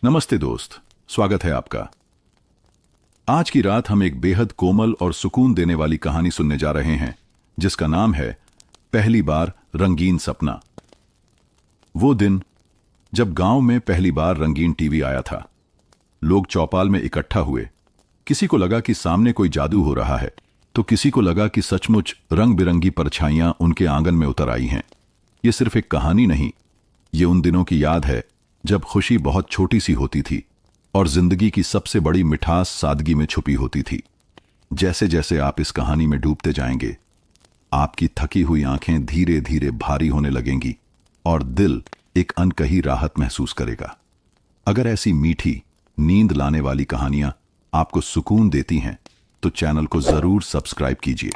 नमस्ते दोस्त, स्वागत है आपका। आज की रात हम एक बेहद कोमल और सुकून देने वाली कहानी सुनने जा रहे हैं, जिसका नाम है पहली बार रंगीन सपना। वो दिन जब गांव में पहली बार रंगीन टीवी आया था। लोग चौपाल में इकट्ठा हुए। किसी को लगा कि सामने कोई जादू हो रहा है, तो किसी को लगा कि सचमुच रंग बिरंगी परछाइयां उनके आंगन में उतर आई हैं। ये सिर्फ एक कहानी नहीं, ये उन दिनों की याद है जब खुशी बहुत छोटी सी होती थी और जिंदगी की सबसे बड़ी मिठास सादगी में छुपी होती थी। जैसे जैसे आप इस कहानी में डूबते जाएंगे, आपकी थकी हुई आंखें धीरे धीरे भारी होने लगेंगी और दिल एक अनकही राहत महसूस करेगा। अगर ऐसी मीठी नींद लाने वाली कहानियां आपको सुकून देती हैं, तो चैनल को जरूर सब्सक्राइब कीजिए।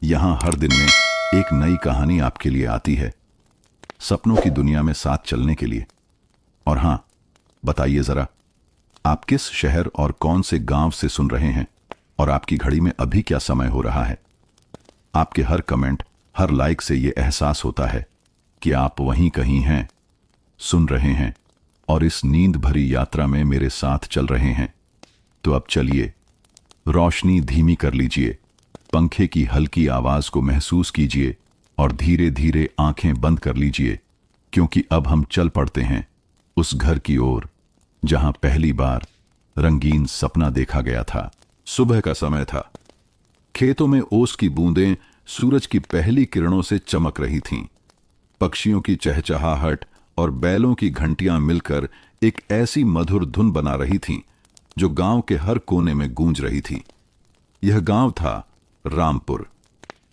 यहां हर दिन में एक नई कहानी आपके लिए आती है, सपनों की दुनिया में साथ चलने के लिए। और हां, बताइए जरा, आप किस शहर और कौन से गांव से सुन रहे हैं और आपकी घड़ी में अभी क्या समय हो रहा है? आपके हर कमेंट, हर लाइक से यह एहसास होता है कि आप वहीं कहीं हैं, सुन रहे हैं और इस नींद भरी यात्रा में मेरे साथ चल रहे हैं। तो अब चलिए, रोशनी धीमी कर लीजिए, पंखे की हल्की आवाज को महसूस कीजिए और धीरे धीरे आंखें बंद कर लीजिए, क्योंकि अब हम चल पड़ते हैं उस घर की ओर जहां पहली बार रंगीन सपना देखा गया था। सुबह का समय था। खेतों में ओस की बूंदें सूरज की पहली किरणों से चमक रही थीं। पक्षियों की चहचहाहट और बैलों की घंटियां मिलकर एक ऐसी मधुर धुन बना रही थीं जो गांव के हर कोने में गूंज रही थी। यह गांव था रामपुर।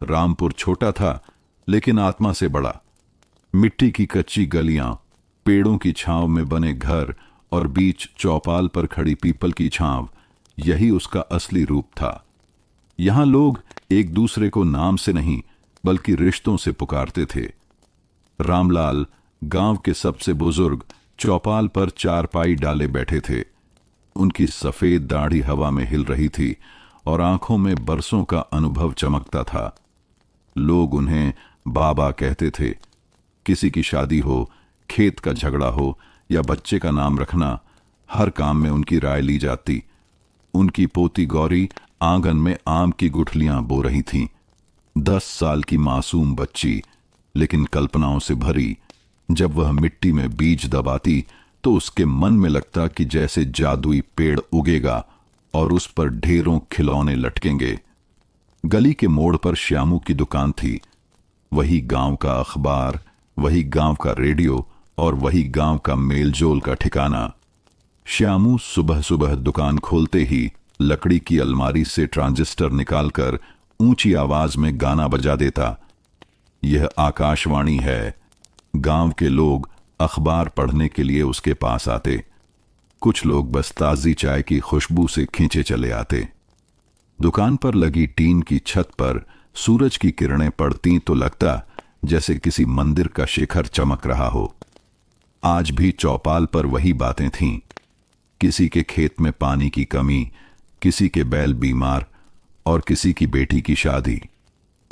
रामपुर छोटा था, लेकिन आत्मा से बड़ा। मिट्टी की कच्ची गलियां, पेड़ों की छांव में बने घर और बीच चौपाल पर खड़ी पीपल की छांव, यही उसका असली रूप था। यहां लोग एक दूसरे को नाम से नहीं बल्कि रिश्तों से पुकारते थे। रामलाल, गांव के सबसे बुजुर्ग, चौपाल पर चारपाई डाले बैठे थे। उनकी सफेद दाढ़ी हवा में हिल रही थी और आंखों में बरसों का अनुभव चमकता था। लोग उन्हें बाबा कहते थे। किसी की शादी हो, खेत का झगड़ा हो या बच्चे का नाम रखना, हर काम में उनकी राय ली जाती। उनकी पोती गौरी आंगन में आम की गुठलियां बो रही थीं। 10 साल की मासूम बच्ची, लेकिन कल्पनाओं से भरी। जब वह मिट्टी में बीज दबाती तो उसके मन में लगता कि जैसे जादुई पेड़ उगेगा और उस पर ढेरों खिलौने लटकेंगे। गली के मोड़ पर श्यामू की दुकान थी। वही गांव का अखबार, वही गांव का रेडियो और वही गांव का मेलजोल का ठिकाना। श्यामू सुबह सुबह दुकान खोलते ही लकड़ी की अलमारी से ट्रांजिस्टर निकालकर ऊंची आवाज में गाना बजा देता। यह आकाशवाणी है। गांव के लोग अखबार पढ़ने के लिए उसके पास आते। कुछ लोग बस ताजी चाय की खुशबू से खींचे चले आते। दुकान पर लगी टीन की छत पर सूरज की किरणें पड़ती तो लगता जैसे किसी मंदिर का शिखर चमक रहा हो। आज भी चौपाल पर वही बातें थीं। किसी के खेत में पानी की कमी, किसी के बैल बीमार और किसी की बेटी की शादी।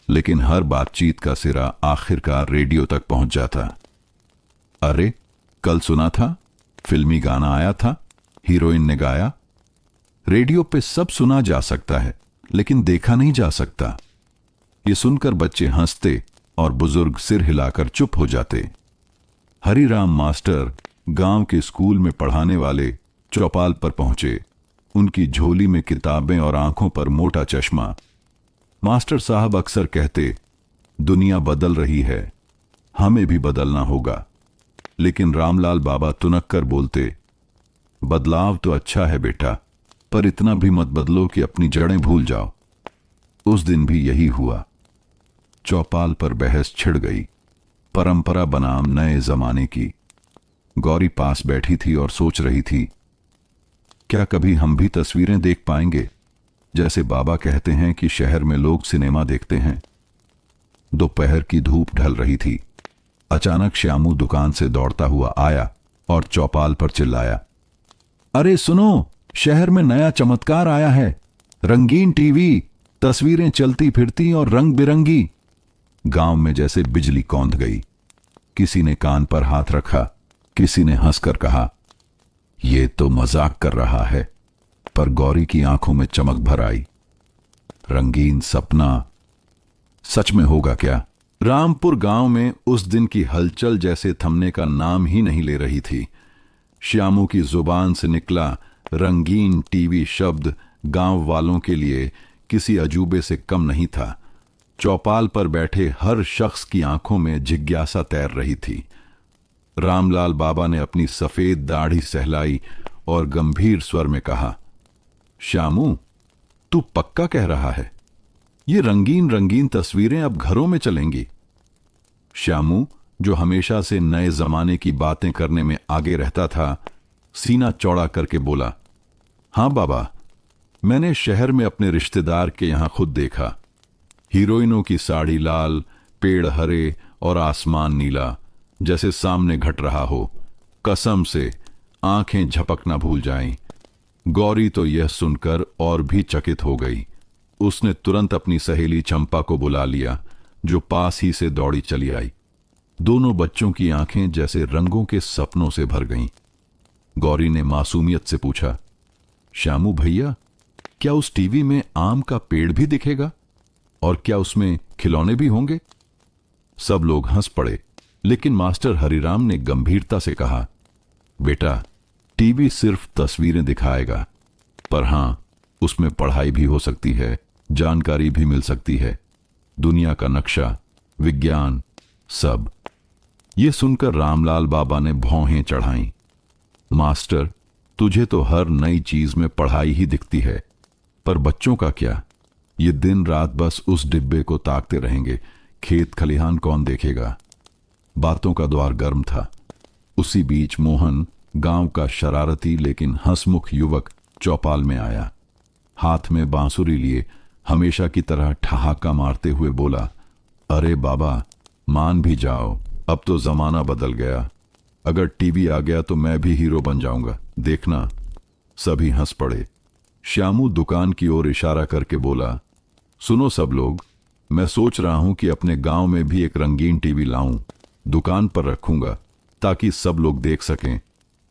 लेकिन हर बातचीत का सिरा आखिरकार रेडियो तक पहुंच जाता। अरे, कल सुना था, फिल्मी गाना आया था, हीरोइन ने गाया। रेडियो पे सब सुना जा सकता है, लेकिन देखा नहीं जा सकता। ये सुनकर बच्चे हंसते और बुजुर्ग सिर हिलाकर चुप हो जाते। हरिराम मास्टर, गांव के स्कूल में पढ़ाने वाले, चौपाल पर पहुंचे। उनकी झोली में किताबें और आंखों पर मोटा चश्मा। मास्टर साहब अक्सर कहते, दुनिया बदल रही है, हमें भी बदलना होगा। लेकिन रामलाल बाबा तुनक कर बोलते, बदलाव तो अच्छा है बेटा, पर इतना भी मत बदलो कि अपनी जड़ें भूल जाओ। उस दिन भी यही हुआ। चौपाल पर बहस छिड़ गई, परंपरा बनाम नए जमाने की। गौरी पास बैठी थी और सोच रही थी, क्या कभी हम भी तस्वीरें देख पाएंगे जैसे बाबा कहते हैं कि शहर में लोग सिनेमा देखते हैं। दोपहर की धूप ढल रही थी। अचानक श्यामू दुकान से दौड़ता हुआ आया और चौपाल पर चिल्लाया, अरे सुनो, शहर में नया चमत्कार आया है, रंगीन टीवी, तस्वीरें चलती फिरती और रंग बिरंगी। गांव में जैसे बिजली कौंध गई। किसी ने कान पर हाथ रखा, किसी ने हंसकर कहा, ये तो मजाक कर रहा है, पर गौरी की आंखों में चमक भर आई। रंगीन सपना सच में होगा क्या? रामपुर गांव में उस दिन की हलचल जैसे थमने का नाम ही नहीं ले रही थी। श्यामू की जुबान से निकला रंगीन टीवी शब्द गांव वालों के लिए किसी अजूबे से कम नहीं था। चौपाल पर बैठे हर शख्स की आंखों में जिज्ञासा तैर रही थी। रामलाल बाबा ने अपनी सफेद दाढ़ी सहलाई और गंभीर स्वर में कहा, श्यामू, तू पक्का कह रहा है ये रंगीन रंगीन तस्वीरें अब घरों में चलेंगी? श्यामू, जो हमेशा से नए जमाने की बातें करने में आगे रहता था, सीना चौड़ा करके बोला, हां बाबा, मैंने शहर में अपने रिश्तेदार के यहां खुद देखा। हीरोइनों की साड़ी लाल, पेड़ हरे और आसमान नीला, जैसे सामने घट रहा हो। कसम से आंखें झपकना भूल जाएं। गौरी तो यह सुनकर और भी चकित हो गई। उसने तुरंत अपनी सहेली चंपा को बुला लिया, जो पास ही से दौड़ी चली आई। दोनों बच्चों की आंखें जैसे रंगों के सपनों से भर गईं। गौरी ने मासूमियत से पूछा, श्यामू भैया, क्या उस टीवी में आम का पेड़ भी दिखेगा? और क्या उसमें खिलौने भी होंगे? सब लोग हंस पड़े, लेकिन मास्टर हरिराम ने गंभीरता से कहा, बेटा, टीवी सिर्फ तस्वीरें दिखाएगा, पर हां, उसमें पढ़ाई भी हो सकती है, जानकारी भी मिल सकती है, दुनिया का नक्शा, विज्ञान, सब। ये सुनकर रामलाल बाबा ने भौहें चढ़ाईं। मास्टर, तुझे तो हर नई चीज में पढ़ाई ही दिखती है, पर बच्चों का क्या? ये दिन रात बस उस डिब्बे को ताकते रहेंगे, खेत खलिहान कौन देखेगा? बातों का द्वार गर्म था। उसी बीच मोहन, गांव का शरारती लेकिन हंसमुख युवक, चौपाल में आया। हाथ में बांसुरी लिए हमेशा की तरह ठहाका मारते हुए बोला, अरे बाबा, मान भी जाओ, अब तो जमाना बदल गया। अगर टीवी आ गया तो मैं भी हीरो बन जाऊंगा, देखना। सभी हंस पड़े। श्यामू दुकान की ओर इशारा करके बोला, सुनो सब लोग, मैं सोच रहा हूं कि अपने गांव में भी एक रंगीन टीवी लाऊं, दुकान पर रखूंगा ताकि सब लोग देख सकें।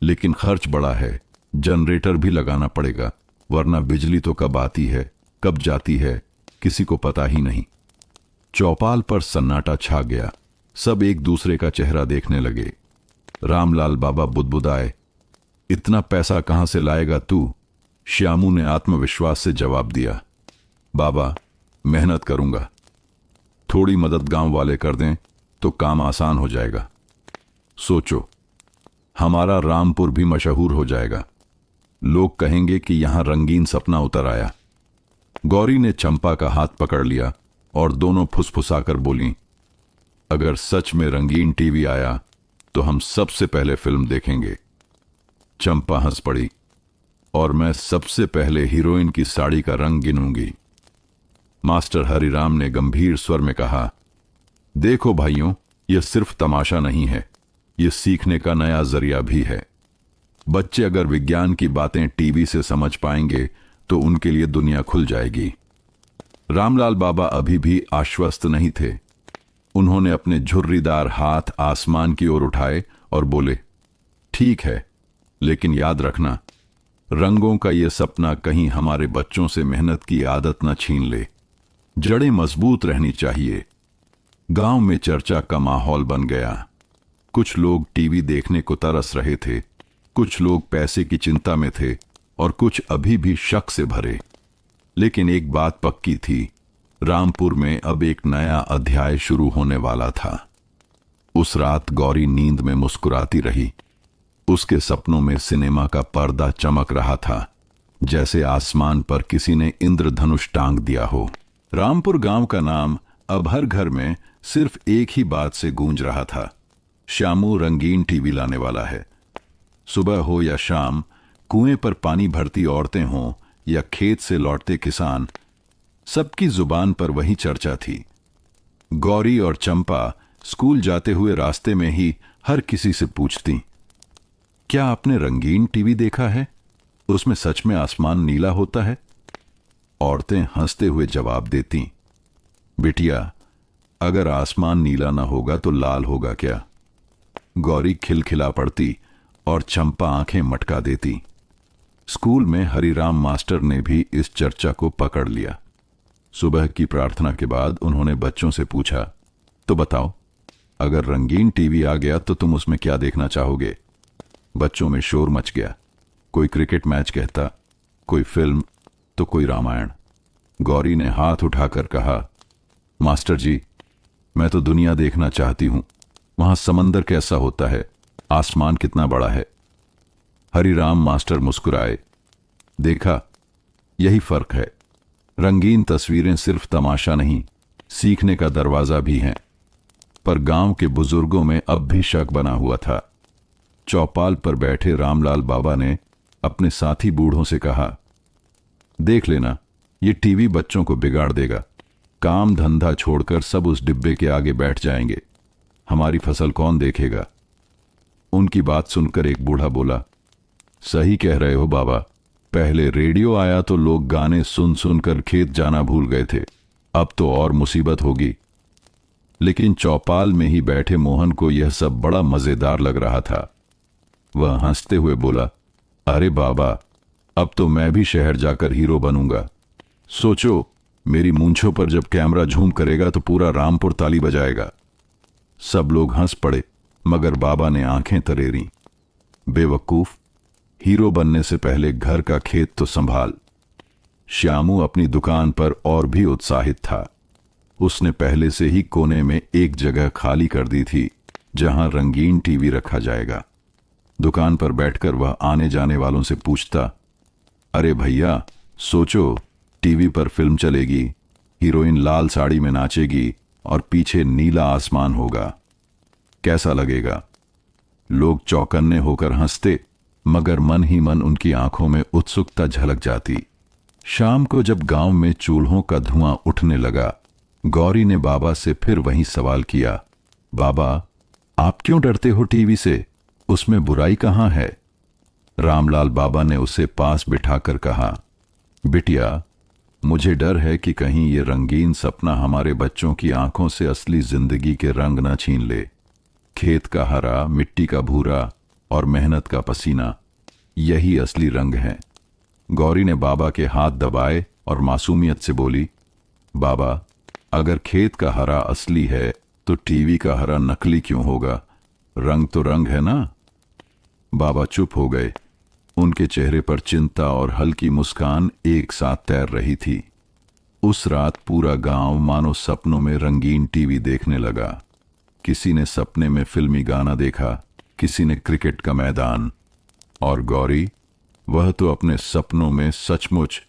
लेकिन खर्च बड़ा है, जनरेटर भी लगाना पड़ेगा, वरना बिजली तो कब आती है कब जाती है किसी को पता ही नहीं। चौपाल पर सन्नाटा छा गया। सब एक दूसरे का चेहरा देखने लगे। रामलाल बाबा बुदबुदाए, इतना पैसा कहां से लाएगा तू? श्यामू ने आत्मविश्वास से जवाब दिया, बाबा, मेहनत करूंगा। थोड़ी मदद गांव वाले कर दें तो काम आसान हो जाएगा। सोचो, हमारा रामपुर भी मशहूर हो जाएगा। लोग कहेंगे कि यहां रंगीन सपना उतर आया। गौरी ने चंपा का हाथ पकड़ लिया और दोनों फुसफुसाकर बोलीं, अगर सच में रंगीन टीवी आया तो हम सबसे पहले फिल्म देखेंगे। चंपा हंस पड़ी, और मैं सबसे पहले हीरोइन की साड़ी का रंग गिनूंगी। मास्टर हरिराम ने गंभीर स्वर में कहा, देखो भाइयों, यह सिर्फ तमाशा नहीं है, यह सीखने का नया जरिया भी है। बच्चे अगर विज्ञान की बातें टीवी से समझ पाएंगे तो उनके लिए दुनिया खुल जाएगी। रामलाल बाबा अभी भी आश्वस्त नहीं थे। उन्होंने अपने झुर्रीदार हाथ आसमान की ओर उठाए और बोले, ठीक है, लेकिन याद रखना, रंगों का यह सपना कहीं हमारे बच्चों से मेहनत की आदत न छीन ले। जड़ें मजबूत रहनी चाहिए। गांव में चर्चा का माहौल बन गया। कुछ लोग टीवी देखने को तरस रहे थे, कुछ लोग पैसे की चिंता में थे और कुछ अभी भी शक से भरे। लेकिन एक बात पक्की थी, रामपुर में अब एक नया अध्याय शुरू होने वाला था। उस रात गौरी नींद में मुस्कुराती रही। उसके सपनों में सिनेमा का पर्दा चमक रहा था, जैसे आसमान पर किसी ने इंद्रधनुष टांग दिया हो। रामपुर गांव का नाम अब हर घर में सिर्फ एक ही बात से गूंज रहा था, श्यामू रंगीन टीवी लाने वाला है। सुबह हो या शाम, कुएं पर पानी भरती औरतें हों या खेत से लौटते किसान, सबकी जुबान पर वही चर्चा थी। गौरी और चंपा स्कूल जाते हुए रास्ते में ही हर किसी से पूछती, क्या आपने रंगीन टीवी देखा है? उसमें सच में आसमान नीला होता है? औरतें हंसते हुए जवाब देती, बिटिया, अगर आसमान नीला ना होगा तो लाल होगा क्या? गौरी खिलखिला पड़ती और चंपा आंखें मटका देती। स्कूल में हरिराम मास्टर ने भी इस चर्चा को पकड़ लिया। सुबह की प्रार्थना के बाद उन्होंने बच्चों से पूछा, तो बताओ, अगर रंगीन टीवी आ गया तो तुम उसमें क्या देखना चाहोगे? बच्चों में शोर मच गया। कोई क्रिकेट मैच कहता, कोई फिल्म, तो कोई रामायण। गौरी ने हाथ उठाकर कहा, मास्टर जी, मैं तो दुनिया देखना चाहती हूं। वहां समंदर कैसा होता है, आसमान कितना बड़ा है। हरिराम मास्टर मुस्कुराए। देखा, यही फर्क है। रंगीन तस्वीरें सिर्फ तमाशा नहीं, सीखने का दरवाजा भी हैं। पर गांव के बुजुर्गों में अब भी शक बना हुआ था। चौपाल पर बैठे रामलाल बाबा ने अपने साथी बूढ़ों से कहा, देख लेना, ये टीवी बच्चों को बिगाड़ देगा। काम धंधा छोड़कर सब उस डिब्बे के आगे बैठ जाएंगे। हमारी फसल कौन देखेगा? उनकी बात सुनकर एक बूढ़ा बोला, सही कह रहे हो बाबा। पहले रेडियो आया तो लोग गाने सुन सुनकर खेत जाना भूल गए थे। अब तो और मुसीबत होगी। लेकिन चौपाल में ही बैठे मोहन को यह सब बड़ा मजेदार लग रहा था। वह हंसते हुए बोला, अरे बाबा, अब तो मैं भी शहर जाकर हीरो बनूंगा। सोचो, मेरी मूंछों पर जब कैमरा झूम करेगा तो पूरा रामपुर ताली बजाएगा। सब लोग हंस पड़े, मगर बाबा ने आंखें तरेरी। बेवकूफ, हीरो बनने से पहले घर का खेत तो संभाल। श्यामू अपनी दुकान पर और भी उत्साहित था। उसने पहले से ही कोने में एक जगह खाली कर दी थी जहां रंगीन टीवी रखा जाएगा। दुकान पर बैठकर वह आने जाने वालों से पूछता, अरे भैया, सोचो, टीवी पर फिल्म चलेगी, हीरोइन लाल साड़ी में नाचेगी और पीछे नीला आसमान होगा। कैसा लगेगा? लोग चौकन्ने होकर हंसते, मगर मन ही मन उनकी आंखों में उत्सुकता झलक जाती। शाम को जब गांव में चूल्हों का धुआं उठने लगा, गौरी ने बाबा से फिर वही सवाल किया, बाबा, आप क्यों डरते हो टीवी से? उसमें बुराई कहां है? रामलाल बाबा ने उसे पास बिठाकर कहा, बिटिया, मुझे डर है कि कहीं ये रंगीन सपना हमारे बच्चों की आंखों से असली जिंदगी के रंग न छीन ले। खेत का हरा, मिट्टी का भूरा और मेहनत का पसीना, यही असली रंग है। गौरी ने बाबा के हाथ दबाए और मासूमियत से बोली, बाबा, अगर खेत का हरा असली है तो टीवी का हरा नकली क्यों होगा? रंग तो रंग है ना। बाबा चुप हो गए। उनके चेहरे पर चिंता और हल्की मुस्कान एक साथ तैर रही थी। उस रात पूरा गांव मानो सपनों में रंगीन टीवी देखने लगा। किसी ने सपने में फिल्मी गाना देखा, किसी ने क्रिकेट का मैदान, और गौरी, वह तो अपने सपनों में सचमुच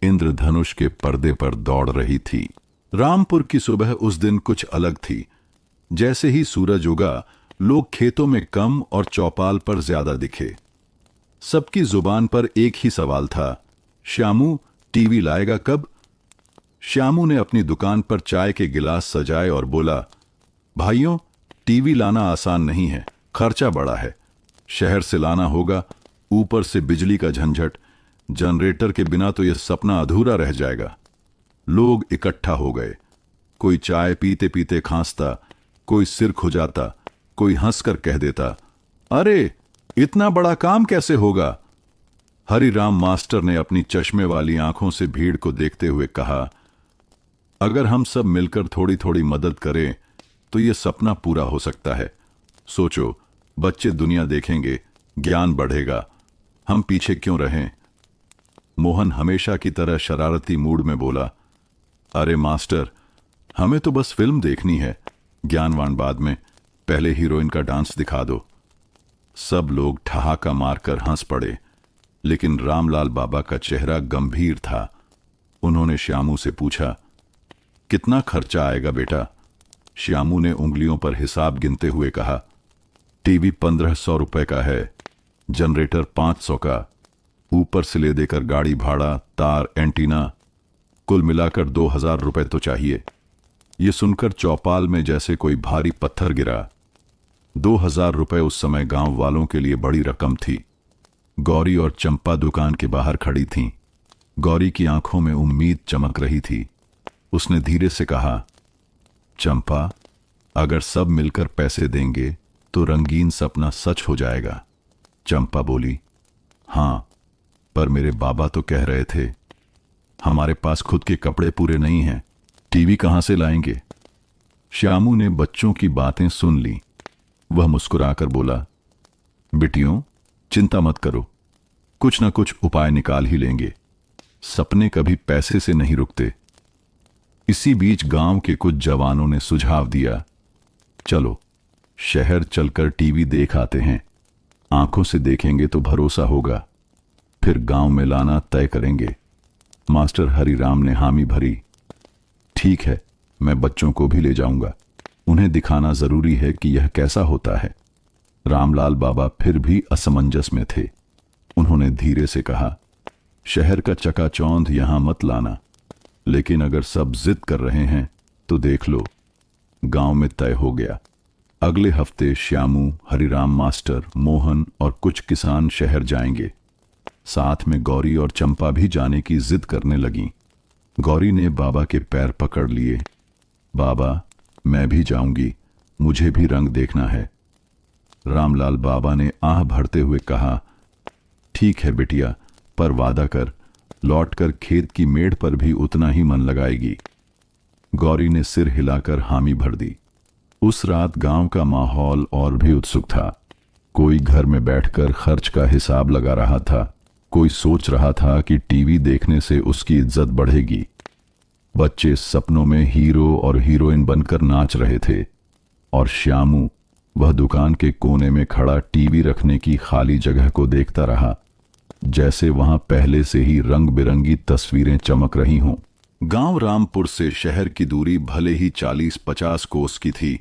इंद्रधनुष के पर्दे पर दौड़ रही थी। रामपुर की सुबह उस दिन कुछ अलग थी। जैसे ही सूरज उगा, लोग खेतों में कम और चौपाल पर ज्यादा दिखे। सबकी जुबान पर एक ही सवाल था, श्यामू, टीवी लाएगा कब? श्यामू ने अपनी दुकान पर चाय के गिलास सजाए और बोला, भाइयों, टीवी लाना आसान नहीं है, खर्चा बड़ा है। शहर से लाना होगा, ऊपर से बिजली का झंझट, जनरेटर के बिना तो यह सपना अधूरा रह जाएगा। लोग इकट्ठा हो गए। कोई चाय पीते पीते खांसता, कोई सिर खुजाता, कोई हंसकर कह देता, अरे, इतना बड़ा काम कैसे होगा? हरिराम मास्टर ने अपनी चश्मे वाली आंखों से भीड़ को देखते हुए कहा, अगर हम सब मिलकर थोड़ी थोड़ी मदद करें तो यह सपना पूरा हो सकता है। सोचो, बच्चे दुनिया देखेंगे, ज्ञान बढ़ेगा, हम पीछे क्यों रहें? मोहन हमेशा की तरह शरारती मूड में बोला, अरे मास्टर, हमें तो बस फिल्म देखनी है, ज्ञानवान बाद में, पहले हीरोइन का डांस दिखा दो। सब लोग ठहाका मारकर हंस पड़े, लेकिन रामलाल बाबा का चेहरा गंभीर था। उन्होंने श्यामू से पूछा, कितना खर्चा आएगा बेटा? श्यामू ने उंगलियों पर हिसाब गिनते हुए कहा, टीवी 1500 रुपए का है, जनरेटर 500 का, ऊपर से ले देकर गाड़ी भाड़ा, तार, एंटीना, कुल मिलाकर 2000 रुपए तो चाहिए। ये सुनकर चौपाल में जैसे कोई भारी पत्थर गिरा। 2000 रुपए उस समय गांव वालों के लिए बड़ी रकम थी। गौरी और चंपा दुकान के बाहर खड़ी थीं। गौरी की आंखों में उम्मीद चमक रही थी। उसने धीरे से कहा, चंपा, अगर सब मिलकर पैसे देंगे तो रंगीन सपना सच हो जाएगा। चंपा बोली, हाँ, पर मेरे बाबा तो कह रहे थे हमारे पास खुद के कपड़े पूरे नहीं हैं, टीवी कहां से लाएंगे। श्यामू ने बच्चों की बातें सुन ली। वह मुस्कुराकर बोला, बिटियों, चिंता मत करो, कुछ ना कुछ उपाय निकाल ही लेंगे। सपने कभी पैसे से नहीं रुकते। इसी बीच गांव के कुछ जवानों ने सुझाव दिया, चलो शहर चलकर टीवी देख आते हैं, आंखों से देखेंगे तो भरोसा होगा, फिर गांव में लाना तय करेंगे। मास्टर हरिराम ने हामी भरी, ठीक है, मैं बच्चों को भी ले जाऊंगा, उन्हें दिखाना जरूरी है कि यह कैसा होता है। रामलाल बाबा फिर भी असमंजस में थे। उन्होंने धीरे से कहा, शहर का चकाचौंध यहां मत लाना, लेकिन अगर सब जिद कर रहे हैं तो देख लो। गांव में तय हो गया। अगले हफ्ते श्यामू, हरिराम मास्टर, मोहन और कुछ किसान शहर जाएंगे। साथ में गौरी और चंपा भी जाने की जिद करने लगीं। गौरी ने बाबा के पैर पकड़ लिए, बाबा मैं भी जाऊंगी, मुझे भी रंग देखना है। रामलाल बाबा ने आह भरते हुए कहा, ठीक है बिटिया, पर वादा कर, लौटकर खेत की मेड़ पर भी उतना ही मन लगाएगी। गौरी ने सिर हिलाकर हामी भर दी। उस रात गांव का माहौल और भी उत्सुक था। कोई घर में बैठकर खर्च का हिसाब लगा रहा था, कोई सोच रहा था कि टीवी देखने से उसकी इज्जत बढ़ेगी। बच्चे सपनों में हीरो और हीरोइन बनकर नाच रहे थे, और श्यामू वह दुकान के कोने में खड़ा टीवी रखने की खाली जगह को देखता रहा, जैसे वहां पहले से ही रंग बिरंगी तस्वीरें चमक रही हों। गांव रामपुर से शहर की दूरी भले ही 40-50 कोस की थी,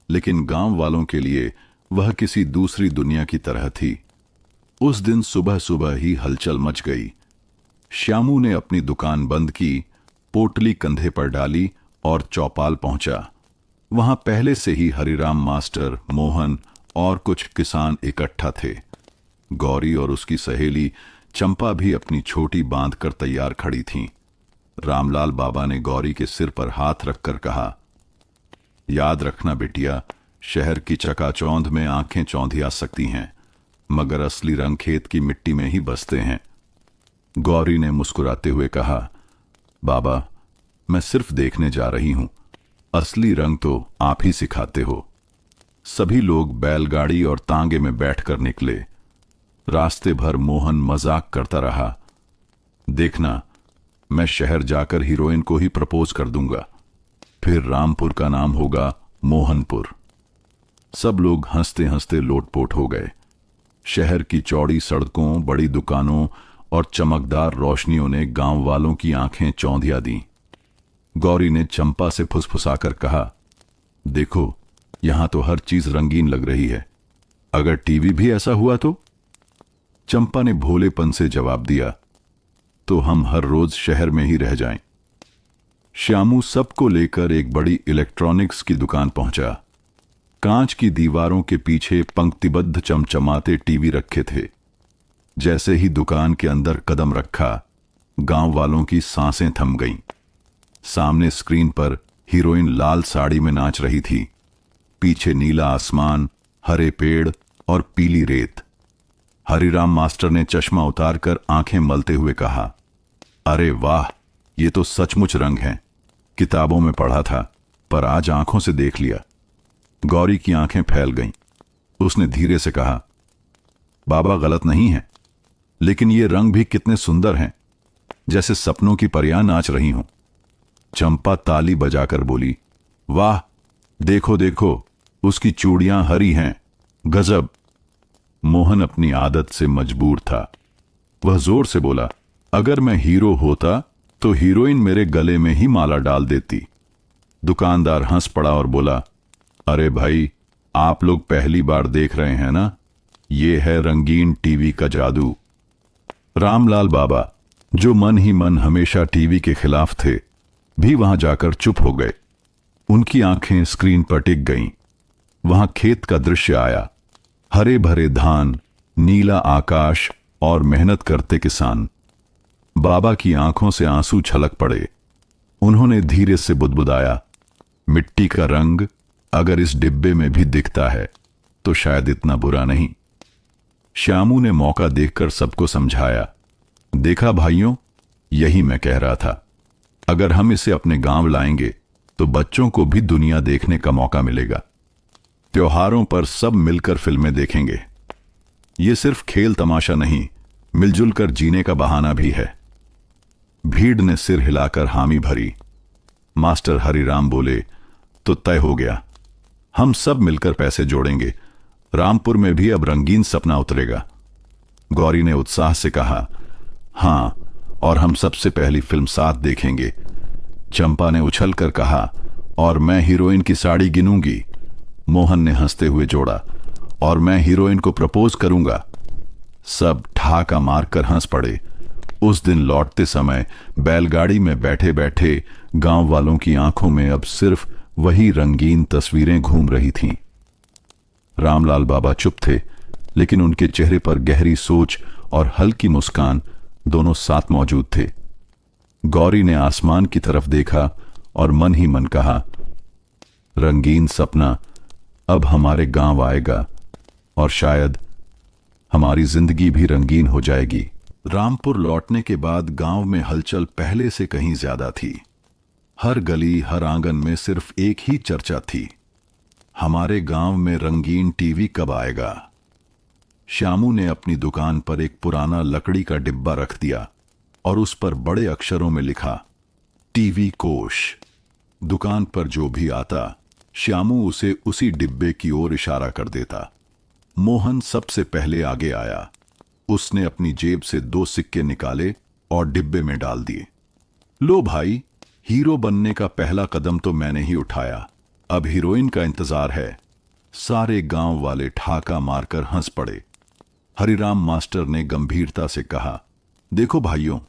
लेकिन गांव वालों के लिए वह किसी दूसरी दुनिया की तरह थी। उस दिन सुबह सुबह ही हलचल मच गई। श्यामू ने अपनी दुकान बंद की, पोटली कंधे पर डाली और चौपाल पहुंचा। वहां पहले से ही हरिराम मास्टर, मोहन और कुछ किसान इकट्ठा थे। गौरी और उसकी सहेली चंपा भी अपनी छोटी बांध कर तैयार खड़ी थीं। रामलाल बाबा ने गौरी के सिर पर हाथ रखकर कहा, याद रखना बिटिया, शहर की चकाचौंध में आंखें चौंधिया सकती हैं, मगर असली रंग खेत की मिट्टी में ही बसते हैं। गौरी ने मुस्कुराते हुए कहा, बाबा मैं सिर्फ देखने जा रही हूं, असली रंग तो आप ही सिखाते हो। सभी लोग बैलगाड़ी और तांगे में बैठकर निकले। रास्ते भर मोहन मजाक करता रहा, देखना मैं शहर जाकर हीरोइन को ही प्रपोज कर दूंगा, फिर रामपुर का नाम होगा मोहनपुर। सब लोग हंसते हंसते लोटपोट हो गए। शहर की चौड़ी सड़कों, बड़ी दुकानों और चमकदार रोशनियों ने गांव वालों की आंखें चौंधिया दी। गौरी ने चंपा से फुसफुसाकर कहा, देखो यहां तो हर चीज रंगीन लग रही है, अगर टीवी भी ऐसा हुआ तो। चंपा ने भोलेपन से जवाब दिया, तो हम हर रोज शहर में ही रह जाएं। श्यामू सबको लेकर एक बड़ी इलेक्ट्रॉनिक्स की दुकान पहुंचा। कांच की दीवारों के पीछे पंक्तिबद्ध चमचमाते टीवी रखे थे। जैसे ही दुकान के अंदर कदम रखा, गांव वालों की सांसें थम गईं। सामने स्क्रीन पर हीरोइन लाल साड़ी में नाच रही थी। पीछे नीला आसमान, हरे पेड़ और पीली रेत। हरिराम मास्टर ने चश्मा उतारकर आंखें मलते हुए कहा, अरे वाह, ये तो सचमुच रंग हैं। किताबों में पढ़ा था, पर आज आंखों से देख लिया। गौरी की आंखें फैल गईं। उसने धीरे से कहा, बाबा गलत नहीं है, लेकिन ये रंग भी कितने सुंदर हैं, जैसे सपनों की परियां नाच रही हों। चंपा ताली बजाकर बोली, वाह, देखो देखो, उसकी चूड़ियां हरी हैं, गजब। मोहन अपनी आदत से मजबूर था। वह जोर से बोला, अगर मैं हीरो होता तो हीरोइन मेरे गले में ही माला डाल देती। दुकानदार हंस पड़ा और बोला, अरे भाई, आप लोग पहली बार देख रहे हैं ना, ये है रंगीन टीवी का जादू। रामलाल बाबा, जो मन ही मन हमेशा टीवी के खिलाफ थे, भी वहां जाकर चुप हो गए। उनकी आंखें स्क्रीन पर टिक गईं। वहां खेत का दृश्य आया, हरे भरे धान, नीला आकाश और मेहनत करते किसान। बाबा की आंखों से आंसू छलक पड़े। उन्होंने धीरे से बुदबुदाया, मिट्टी का रंग अगर इस डिब्बे में भी दिखता है तो शायद इतना बुरा नहीं। श्यामू ने मौका देखकर सबको समझाया। देखा भाइयों, यही मैं कह रहा था। अगर हम इसे अपने गांव लाएंगे तो बच्चों को भी दुनिया देखने का मौका मिलेगा। त्योहारों पर सब मिलकर फिल्में देखेंगे। ये सिर्फ खेल तमाशा नहीं, मिलजुल कर जीने का बहाना भी है। भीड़ ने सिर हिलाकर हामी भरी। मास्टर हरिराम बोले, तो तय हो गया। हम सब मिलकर पैसे जोड़ेंगे। रामपुर में भी अब रंगीन सपना उतरेगा। गौरी ने उत्साह से कहा, हां, और हम सबसे पहली फिल्म साथ देखेंगे। चंपा ने उछलकर कहा, और मैं हीरोइन की साड़ी गिनूंगी। मोहन ने हंसते हुए जोड़ा, और मैं हीरोइन को प्रपोज करूंगा। सब ठहाका मारकर हंस पड़े। उस दिन लौटते समय बैलगाड़ी में बैठे बैठे गांव वालों की आंखों में अब सिर्फ वही रंगीन तस्वीरें घूम रही थीं। रामलाल बाबा चुप थे, लेकिन उनके चेहरे पर गहरी सोच और हल्की मुस्कान दोनों साथ मौजूद थे। गौरी ने आसमान की तरफ देखा और मन ही मन कहा, रंगीन सपना अब हमारे गांव आएगा और शायद हमारी जिंदगी भी रंगीन हो जाएगी। रामपुर लौटने के बाद गांव में हलचल पहले से कहीं ज्यादा थी। हर गली, हर आंगन में सिर्फ एक ही चर्चा थी, हमारे गांव में रंगीन टीवी कब आएगा। श्यामू ने अपनी दुकान पर एक पुराना लकड़ी का डिब्बा रख दिया और उस पर बड़े अक्षरों में लिखा, टीवी कोश। दुकान पर जो भी आता, श्यामू उसे उसी डिब्बे की ओर इशारा कर देता। मोहन सबसे पहले आगे आया। उसने अपनी जेब से 2 सिक्के निकाले और डिब्बे में डाल दिए। लो भाई, हीरो बनने का पहला कदम तो मैंने ही उठाया, अब हीरोइन का इंतजार है। सारे गांव वाले ठहाका मारकर हंस पड़े। हरिराम मास्टर ने गंभीरता से कहा, देखो भाइयों,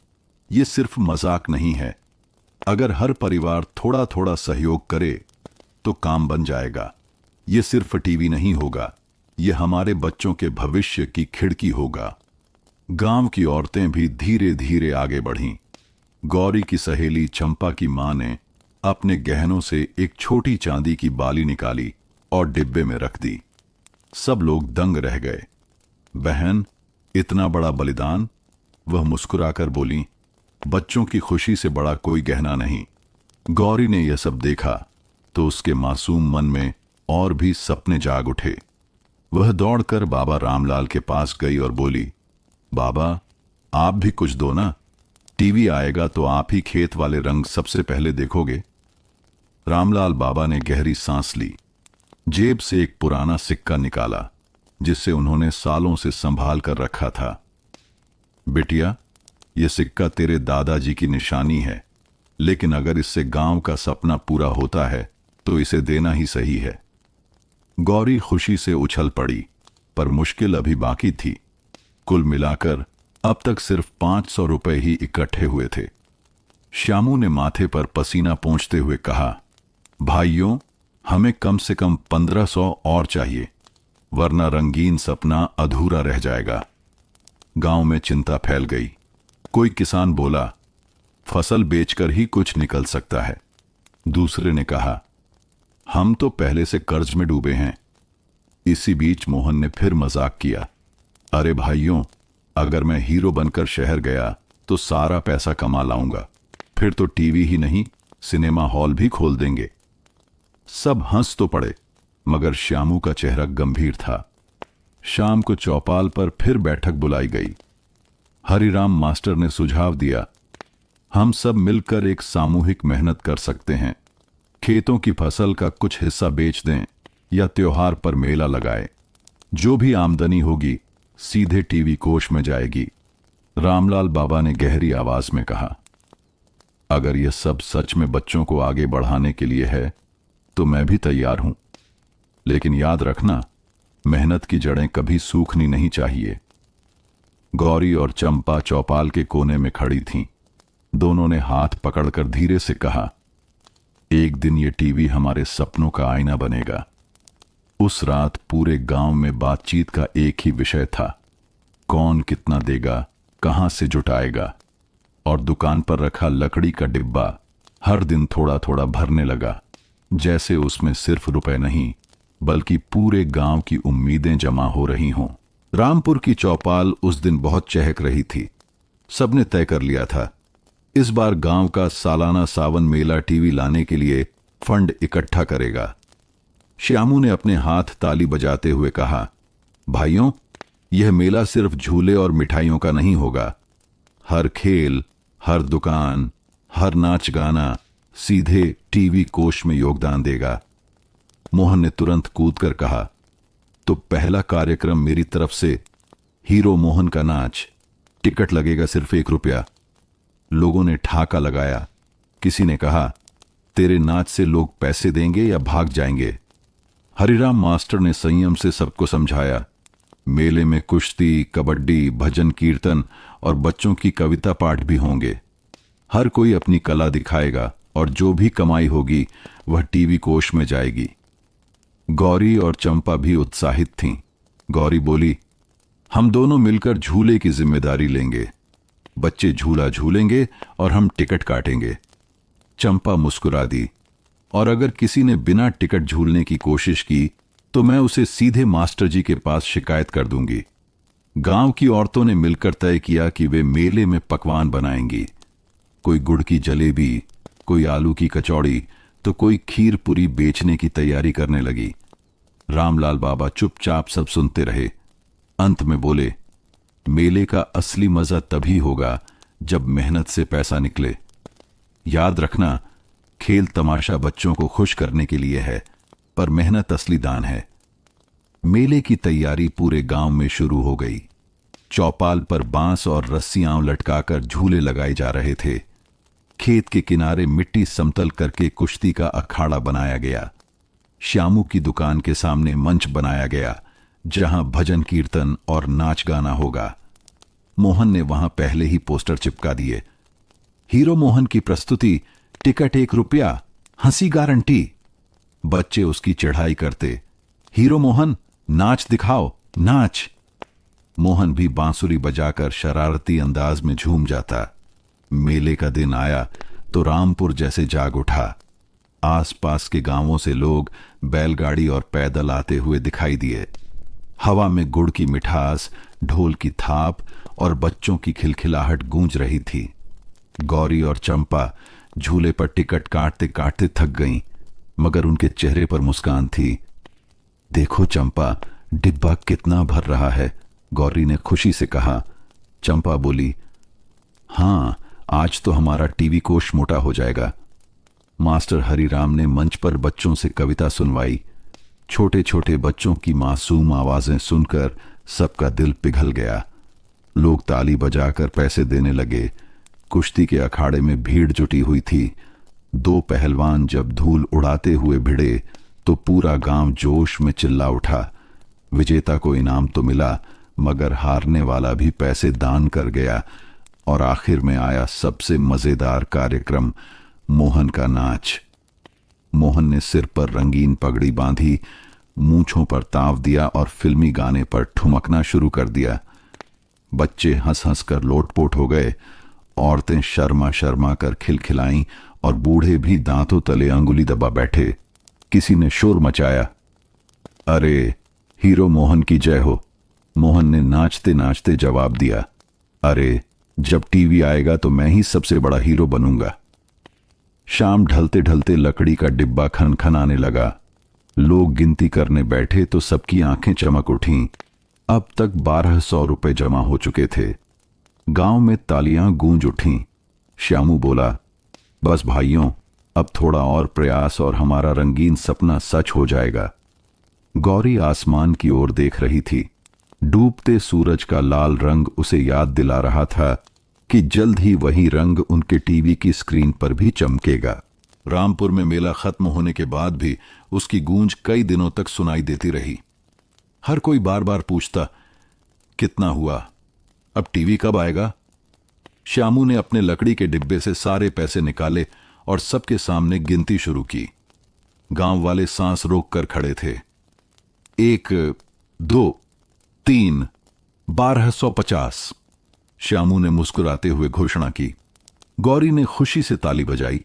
ये सिर्फ मजाक नहीं है। अगर हर परिवार थोड़ा थोड़ा सहयोग करे तो काम बन जाएगा। ये सिर्फ टीवी नहीं होगा, ये हमारे बच्चों के भविष्य की खिड़की होगा। गांव की औरतें भी धीरे धीरे आगे बढ़ीं। गौरी की सहेली चंपा की मां ने अपने गहनों से एक छोटी चांदी की बाली निकाली और डिब्बे में रख दी। सब लोग दंग रह गए। बहन, इतना बड़ा बलिदान? वह मुस्कुराकर बोली, बच्चों की खुशी से बड़ा कोई गहना नहीं। गौरी ने यह सब देखा तो उसके मासूम मन में और भी सपने जाग उठे। वह दौड़कर बाबा रामलाल के पास गई और बोली, बाबा, आप भी कुछ दो ना। टीवी आएगा तो आप ही खेत वाले रंग सबसे पहले देखोगे। रामलाल बाबा ने गहरी सांस ली। जेब से एक पुराना सिक्का निकाला जिसे उन्होंने सालों से संभाल कर रखा था। बिटिया, यह सिक्का तेरे दादाजी की निशानी है, लेकिन अगर इससे गांव का सपना पूरा होता है तो इसे देना ही सही है। गौरी खुशी से उछल पड़ी, पर मुश्किल अभी बाकी थी। कुल मिलाकर अब तक सिर्फ 500 रुपए ही इकट्ठे हुए थे। श्यामू ने माथे पर पसीना पोंछते हुए कहा, भाइयों, हमें कम से कम 1500 और चाहिए, वरना रंगीन सपना अधूरा रह जाएगा। गांव में चिंता फैल गई। कोई किसान बोला, फसल बेचकर ही कुछ निकल सकता है। दूसरे ने कहा, हम तो पहले से कर्ज में डूबे हैं। इसी बीच मोहन ने फिर मजाक किया, अरे भाइयों, अगर मैं हीरो बनकर शहर गया तो सारा पैसा कमा लाऊंगा, फिर तो टीवी ही नहीं सिनेमा हॉल भी खोल देंगे। सब हंस तो पड़े, मगर श्यामू का चेहरा गंभीर था। शाम को चौपाल पर फिर बैठक बुलाई गई। हरिराम मास्टर ने सुझाव दिया, हम सब मिलकर एक सामूहिक मेहनत कर सकते हैं। खेतों की फसल का कुछ हिस्सा बेच दें या त्योहार पर मेला लगाए। जो भी आमदनी होगी सीधे टीवी कोष में जाएगी। रामलाल बाबा ने गहरी आवाज में कहा, अगर यह सब सच में बच्चों को आगे बढ़ाने के लिए है तो मैं भी तैयार हूं, लेकिन याद रखना, मेहनत की जड़ें कभी सूखनी नहीं चाहिए। गौरी और चंपा चौपाल के कोने में खड़ी थीं। दोनों ने हाथ पकड़कर धीरे से कहा, एक दिन ये टीवी हमारे सपनों का आईना बनेगा। उस रात पूरे गांव में बातचीत का एक ही विषय था, कौन कितना देगा, कहां से जुटाएगा। और दुकान पर रखा लकड़ी का डिब्बा हर दिन थोड़ा थोड़ा भरने लगा, जैसे उसमें सिर्फ रुपए नहीं बल्कि पूरे गांव की उम्मीदें जमा हो रही हों। रामपुर की चौपाल उस दिन बहुत चहक रही थी। सबने तय कर लिया था, इस बार गांव का सालाना सावन मेला टीवी लाने के लिए फंड इकट्ठा करेगा। श्यामू ने अपने हाथ ताली बजाते हुए कहा, भाइयों, यह मेला सिर्फ झूले और मिठाइयों का नहीं होगा। हर खेल, हर दुकान, हर नाच गाना सीधे टीवी कोष में योगदान देगा। मोहन ने तुरंत कूदकर कहा, तो पहला कार्यक्रम मेरी तरफ से, हीरो मोहन का नाच। टिकट लगेगा सिर्फ 1 रुपया। लोगों ने ठाका लगाया। किसी ने कहा, तेरे नाच से लोग पैसे देंगे या भाग जाएंगे। हरिराम मास्टर ने संयम से सबको समझाया, मेले में कुश्ती, कबड्डी, भजन कीर्तन और बच्चों की कविता पाठ भी होंगे। हर कोई अपनी कला दिखाएगा और जो भी कमाई होगी वह टीवी कोष में जाएगी। गौरी और चंपा भी उत्साहित थीं। गौरी बोली, हम दोनों मिलकर झूले की जिम्मेदारी लेंगे। बच्चे झूला झूलेंगे और हम टिकट काटेंगे। चंपा मुस्कुरा दी, और अगर किसी ने बिना टिकट झूलने की कोशिश की तो मैं उसे सीधे मास्टर जी के पास शिकायत कर दूंगी। गांव की औरतों ने मिलकर तय किया कि वे मेले में पकवान बनाएंगी। कोई गुड़ की जलेबी, कोई आलू की कचौड़ी, तो कोई खीर पूरी बेचने की तैयारी करने लगी। रामलाल बाबा चुपचाप सब सुनते रहे। अंत में बोले, मेले का असली मजा तभी होगा जब मेहनत से पैसा निकले। याद रखना, खेल तमाशा बच्चों को खुश करने के लिए है, पर मेहनत असली दान है। मेले की तैयारी पूरे गांव में शुरू हो गई। चौपाल पर बांस और रस्सियां लटकाकर झूले लगाए जा रहे थे। खेत के किनारे मिट्टी समतल करके कुश्ती का अखाड़ा बनाया गया। श्यामू की दुकान के सामने मंच बनाया गया जहां भजन कीर्तन और नाच गाना होगा। मोहन ने वहां पहले ही पोस्टर चिपका दिए, हीरो मोहन की प्रस्तुति, टिकट 1 रुपया, हंसी गारंटी। बच्चे उसकी चढ़ाई करते, हीरो मोहन नाच दिखाओ, नाच। मोहन भी बांसुरी बजाकर शरारती अंदाज में झूम जाता। मेले का दिन आया तो रामपुर जैसे जाग उठा। आसपास के गांवों से लोग बैलगाड़ी और पैदल आते हुए दिखाई दिए। हवा में गुड़ की मिठास, ढोल की थाप और बच्चों की खिलखिलाहट गूंज रही थी। गौरी और चंपा झूले पर टिकट काटते काटते थक गईं, मगर उनके चेहरे पर मुस्कान थी। देखो चंपा, डिब्बा कितना भर रहा है, गौरी ने खुशी से कहा। चंपा बोली, हाँ, आज तो हमारा टीवी कोष मोटा हो जाएगा। मास्टर हरिराम ने मंच पर बच्चों से कविता सुनवाई। छोटे छोटे बच्चों की मासूम आवाजें सुनकर सबका दिल पिघल गया। लोग ताली बजाकर पैसे देने लगे। कुश्ती के अखाड़े में भीड़ जुटी हुई थी। 2 पहलवान जब धूल उड़ाते हुए भिड़े तो पूरा गांव जोश में चिल्ला उठा। विजेता को इनाम तो मिला, मगर हारने वाला भी पैसे दान कर गया। और आखिर में आया सबसे मजेदार कार्यक्रम, मोहन का नाच। मोहन ने सिर पर रंगीन पगड़ी बांधी, मूंछों पर ताव दिया और फिल्मी गाने पर ठुमकना शुरू कर दिया। बच्चे हंस हंस कर लोटपोट हो गए। औरतें शर्मा शर्मा कर खिलखिलाईं और बूढ़े भी दांतों तले अंगुली दबा बैठे। किसी ने शोर मचाया, अरे हीरो मोहन की जय हो। मोहन ने नाचते नाचते जवाब दिया, अरे जब टीवी आएगा तो मैं ही सबसे बड़ा हीरो बनूंगा। शाम ढलते ढलते लकड़ी का डिब्बा खनखनाने लगा। लोग गिनती करने बैठे तो सबकी आंखें चमक उठीं। अब तक 1200 रुपए जमा हो चुके थे। गांव में तालियां गूंज उठीं। श्यामू बोला, बस भाइयों, अब थोड़ा और प्रयास और हमारा रंगीन सपना सच हो जाएगा। गौरी आसमान की ओर देख रही थी। डूबते सूरज का लाल रंग उसे याद दिला रहा था कि जल्द ही वही रंग उनके टीवी की स्क्रीन पर भी चमकेगा। रामपुर में मेला खत्म होने के बाद भी उसकी गूंज कई दिनों तक सुनाई देती रही। हर कोई बार बार पूछता, कितना हुआ, अब टीवी कब आएगा? श्यामू ने अपने लकड़ी के डिब्बे से सारे पैसे निकाले और सबके सामने गिनती शुरू की। गांव वाले सांस रोक कर खड़े थे। 1, 2, 3, 1250। श्यामू ने मुस्कुराते हुए घोषणा की। गौरी ने खुशी से ताली बजाई।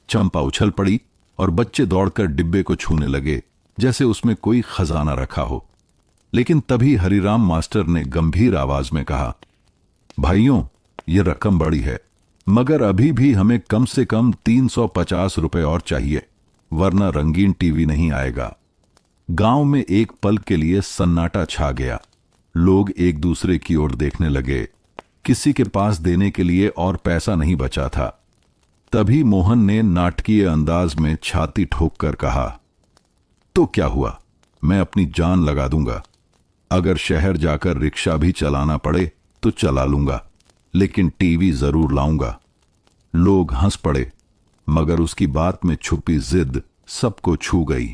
चंपा उछल पड़ी और बच्चे दौड़कर डिब्बे को छूने लगे जैसे उसमें कोई खजाना रखा हो। लेकिन तभी हरिराम मास्टर ने गंभीर आवाज में कहा, भाइयों, ये रकम बड़ी है, मगर अभी भी हमें कम से कम 350 रुपए और चाहिए, वरना रंगीन टीवी नहीं आएगा। गांव में एक पल के लिए सन्नाटा छा गया। लोग एक दूसरे की ओर देखने लगे। किसी के पास देने के लिए और पैसा नहीं बचा था। तभी मोहन ने नाटकीय अंदाज में छाती ठोककर कहा, तो क्या हुआ, मैं अपनी जान लगा दूंगा। अगर शहर जाकर रिक्शा भी चलाना पड़े तो चला लूंगा, लेकिन टीवी जरूर लाऊंगा। लोग हंस पड़े, मगर उसकी बात में छुपी जिद सबको छू गई।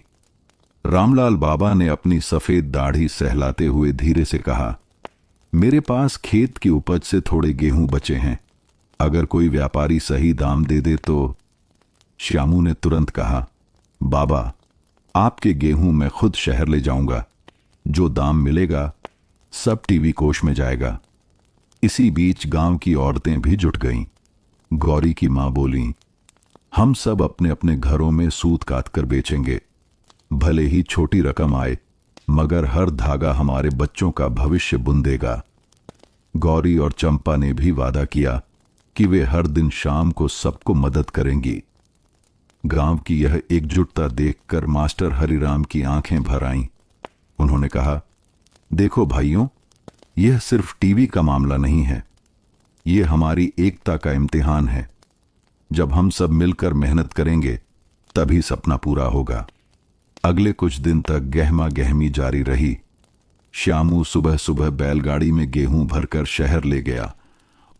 रामलाल बाबा ने अपनी सफेद दाढ़ी सहलाते हुए धीरे से कहा, मेरे पास खेत की उपज से थोड़े गेहूं बचे हैं, अगर कोई व्यापारी सही दाम दे दे तो। श्यामू ने तुरंत कहा, बाबा, आपके गेहूं मैं खुद शहर ले जाऊंगा, जो दाम मिलेगा सब टीवी कोष में जाएगा। इसी बीच गांव की औरतें भी जुट गईं। गौरी की मां बोली, हम सब अपने अपने घरों में सूत काट कर बेचेंगे, भले ही छोटी रकम आए, मगर हर धागा हमारे बच्चों का भविष्य बुन देगा। गौरी और चंपा ने भी वादा किया कि वे हर दिन शाम को सबको मदद करेंगी। गांव की यह एकजुटता देखकर मास्टर हरिराम की आंखें भर आईं। उन्होंने कहा, देखो भाइयों, यह सिर्फ टीवी का मामला नहीं है, यह हमारी एकता का इम्तिहान है। जब हम सब मिलकर मेहनत करेंगे तभी सपना पूरा होगा। अगले कुछ दिन तक गहमा गहमी जारी रही। श्यामू सुबह सुबह बैलगाड़ी में गेहूं भरकर शहर ले गया।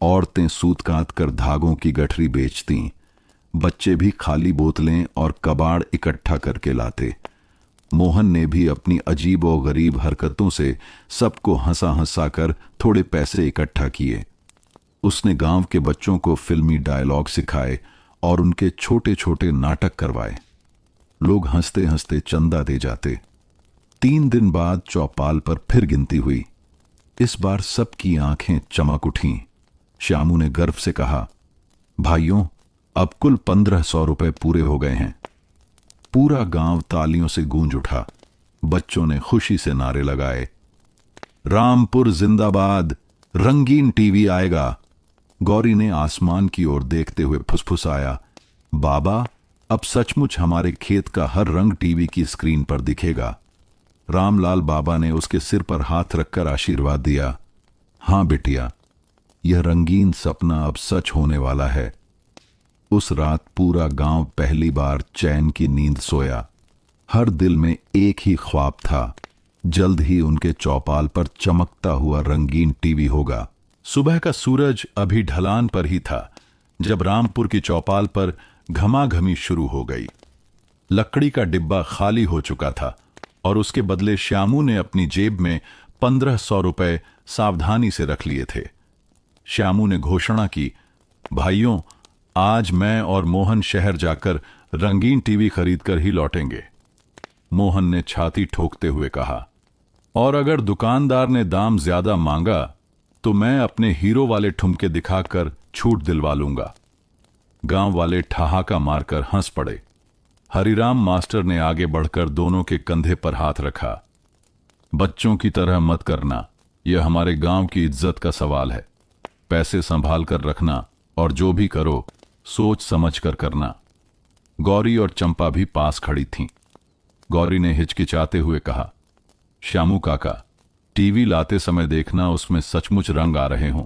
औरतें सूत काट कर धागों की गठरी बेचतीं। बच्चे भी खाली बोतलें और कबाड़ इकट्ठा करके लाते। मोहन ने भी अपनी अजीब और गरीब हरकतों से सबको हंसा हंसा कर थोड़े पैसे इकट्ठा किए। उसने गांव के बच्चों को फिल्मी डायलॉग सिखाए और उनके छोटे छोटे नाटक करवाए। लोग हंसते हंसते चंदा दे जाते। 3 दिन बाद चौपाल पर फिर गिनती हुई। इस बार सबकी आंखें चमक उठीं। श्यामू ने गर्व से कहा, भाइयों, अब कुल 1500 रुपए पूरे हो गए हैं। पूरा गांव तालियों से गूंज उठा। बच्चों ने खुशी से नारे लगाए, रामपुर जिंदाबाद, रंगीन टीवी आएगा। गौरी ने आसमान की ओर देखते हुए फुसफुसाया, बाबा, अब सचमुच हमारे खेत का हर रंग टीवी की स्क्रीन पर दिखेगा। रामलाल बाबा ने उसके सिर पर हाथ रखकर आशीर्वाद दिया, हां बिटिया, यह रंगीन सपना अब सच होने वाला है। उस रात पूरा गांव पहली बार चैन की नींद सोया। हर दिल में एक ही ख्वाब था, जल्द ही उनके चौपाल पर चमकता हुआ रंगीन टीवी होगा। सुबह का सूरज अभी ढलान पर ही था जब रामपुर की चौपाल पर घमाघमी शुरू हो गई। लकड़ी का डिब्बा खाली हो चुका था और उसके बदले श्यामू ने अपनी जेब में 1500 रुपए सावधानी से रख लिए थे। श्यामू ने घोषणा की, भाइयों, आज मैं और मोहन शहर जाकर रंगीन टीवी खरीद कर ही लौटेंगे। मोहन ने छाती ठोकते हुए कहा, और अगर दुकानदार ने दाम ज्यादा मांगा तो मैं अपने हीरो वाले ठुमके दिखाकर छूट दिलवा लूंगा। गांव वाले ठहाका मारकर हंस पड़े। हरिराम मास्टर ने आगे बढ़कर दोनों के कंधे पर हाथ रखा। बच्चों की तरह मत करना, यह हमारे गांव की इज्जत का सवाल है। पैसे संभाल कर रखना और जो भी करो सोच समझ कर करना। गौरी और चंपा भी पास खड़ी थीं। गौरी ने हिचकिचाते हुए कहा, श्यामू काका, टीवी लाते समय देखना उसमें सचमुच रंग आ रहे हों।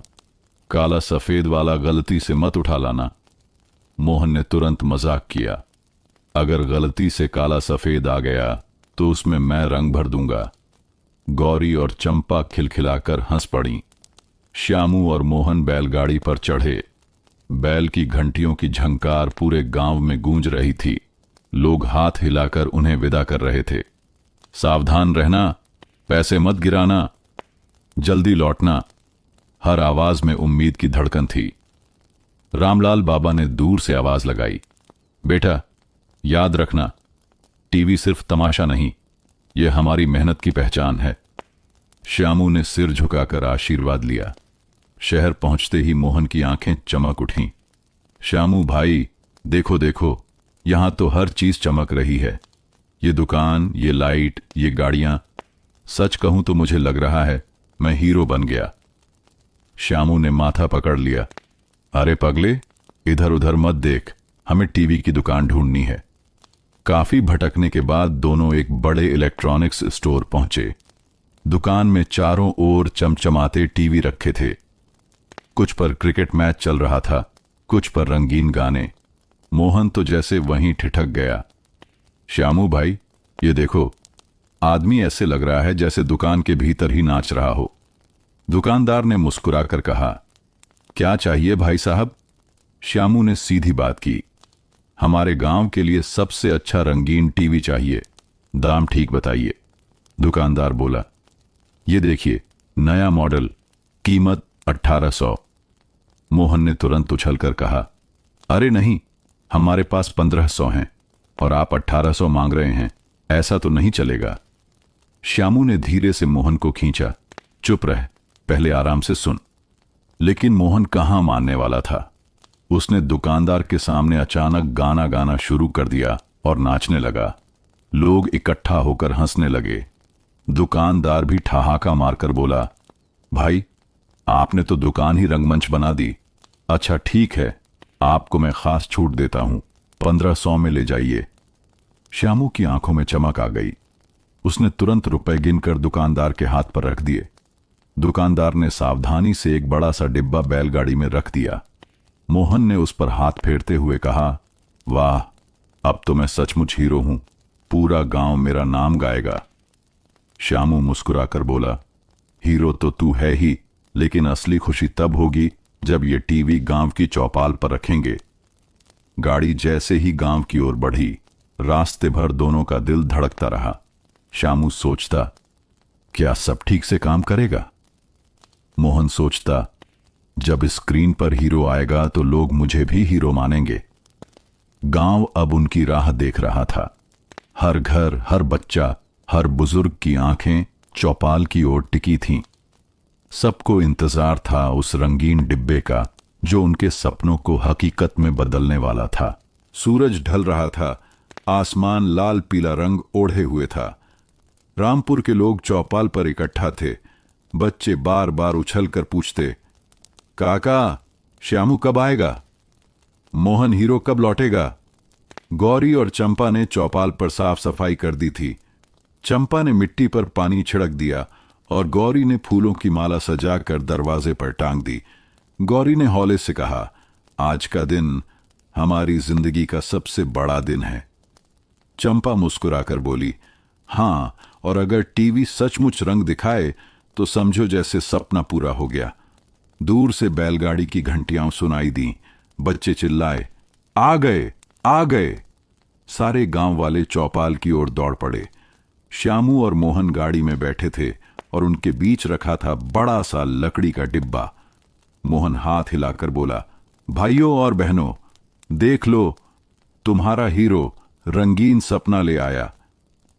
काला सफेद वाला गलती से मत उठा लाना। मोहन ने तुरंत मजाक किया, अगर गलती से काला सफेद आ गया तो उसमें मैं रंग भर दूंगा। गौरी और चंपा खिलखिलाकर हंस पड़ीं। श्यामू और मोहन बैलगाड़ी पर चढ़े। बैल की घंटियों की झंकार पूरे गांव में गूंज रही थी। लोग हाथ हिलाकर उन्हें विदा कर रहे थे। सावधान रहना, पैसे मत गिराना, जल्दी लौटना। हर आवाज में उम्मीद की धड़कन थी। रामलाल बाबा ने दूर से आवाज लगाई, बेटा, याद रखना, टीवी सिर्फ तमाशा नहीं, यह हमारी मेहनत की पहचान है। श्यामू ने सिर झुकाकर आशीर्वाद लिया। शहर पहुंचते ही मोहन की आंखें चमक उठीं। श्यामू भाई, देखो देखो, यहां तो हर चीज चमक रही है। ये दुकान, ये लाइट, ये गाड़ियां, सच कहूं तो मुझे लग रहा है मैं हीरो बन गया। श्यामू ने माथा पकड़ लिया। अरे पगले, इधर उधर मत देख, हमें टीवी की दुकान ढूंढनी है। काफी भटकने के बाद दोनों एक बड़े इलेक्ट्रॉनिक्स स्टोर पहुंचे। दुकान में चारों ओर चमचमाते टीवी रखे थे। कुछ पर क्रिकेट मैच चल रहा था, कुछ पर रंगीन गाने। मोहन तो जैसे वहीं ठिठक गया। श्यामू भाई, ये देखो, आदमी ऐसे लग रहा है जैसे दुकान के भीतर ही नाच रहा हो। दुकानदार ने मुस्कुराकर कहा, क्या चाहिए भाई साहब? श्यामू ने सीधी बात की, हमारे गांव के लिए सबसे अच्छा रंगीन टीवी चाहिए, दाम ठीक बताइए। दुकानदार बोला, ये देखिए, नया मॉडल, कीमत 1800। मोहन ने तुरंत उछलकर कहा, अरे नहीं, हमारे पास 1500 हैं और आप 1800 मांग रहे हैं, ऐसा तो नहीं चलेगा। श्यामू ने धीरे से मोहन को खींचा, चुप रह, पहले आराम से सुन। लेकिन मोहन कहां मानने वाला था। उसने दुकानदार के सामने अचानक गाना गाना शुरू कर दिया और नाचने लगा। लोग इकट्ठा होकर हंसने लगे। दुकानदार भी ठहाका मारकर बोला, भाई, आपने तो दुकान ही रंगमंच बना दी। अच्छा ठीक है, आपको मैं खास छूट देता हूं, 1500 में ले जाइए। श्यामू की आंखों में चमक आ गई। उसने तुरंत रुपए गिनकर दुकानदार के हाथ पर रख दिए। दुकानदार ने सावधानी से एक बड़ा सा डिब्बा बैलगाड़ी में रख दिया। मोहन ने उस पर हाथ फेरते हुए कहा, वाह, अब तो मैं सचमुच हीरो हूं, पूरा गांव मेरा नाम गाएगा। श्यामू मुस्कुराकर बोला, हीरो तो तू है ही, लेकिन असली खुशी तब होगी जब ये टीवी गांव की चौपाल पर रखेंगे। गाड़ी जैसे ही गांव की ओर बढ़ी, रास्ते भर दोनों का दिल धड़कता रहा। श्यामू सोचता, क्या सब ठीक से काम करेगा? मोहन सोचता, जब स्क्रीन पर हीरो आएगा तो लोग मुझे भी हीरो मानेंगे। गांव अब उनकी राह देख रहा था। हर घर, हर बच्चा, हर बुजुर्ग की आंखें चौपाल की ओर टिकी थीं। सबको इंतजार था उस रंगीन डिब्बे का जो उनके सपनों को हकीकत में बदलने वाला था। सूरज ढल रहा था, आसमान लाल पीला रंग ओढ़े हुए था। रामपुर के लोग चौपाल पर इकट्ठा थे। बच्चे बार बार उछलकर पूछते, काका, श्यामू कब आएगा? मोहन हीरो कब लौटेगा? गौरी और चंपा ने चौपाल पर साफ सफाई कर दी थी। चंपा ने मिट्टी पर पानी छिड़क दिया और गौरी ने फूलों की माला सजाकर दरवाजे पर टांग दी। गौरी ने हौले से कहा, आज का दिन हमारी जिंदगी का सबसे बड़ा दिन है। चंपा मुस्कुराकर बोली, हां, और अगर टीवी सचमुच रंग दिखाए तो समझो जैसे सपना पूरा हो गया। दूर से बैलगाड़ी की घंटियां सुनाई दी। बच्चे चिल्लाए, आ गए, आ गए। सारे गांव वाले चौपाल की ओर दौड़ पड़े। श्यामू और मोहन गाड़ी में बैठे थे और उनके बीच रखा था बड़ा सा लकड़ी का डिब्बा। मोहन हाथ हिलाकर बोला, भाइयों और बहनों, देख लो, तुम्हारा हीरो रंगीन सपना ले आया।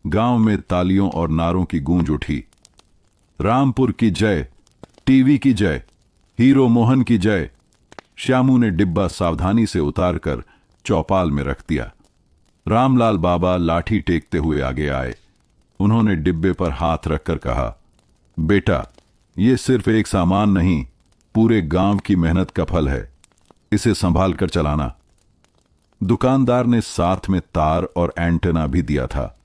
गांव में तालियों और नारों की गूंज उठी। रामपुर की जय, टीवी की जय, हीरो मोहन की जय। श्यामू ने डिब्बा सावधानी से उतारकर चौपाल में रख दिया। रामलाल बाबा लाठी टेकते हुए आगे आए। उन्होंने डिब्बे पर हाथ रखकर कहा, बेटा, यह सिर्फ एक सामान नहीं, पूरे गांव की मेहनत का फल है, इसे संभाल कर चलाना। दुकानदार ने साथ में तार और एंटेना भी दिया था।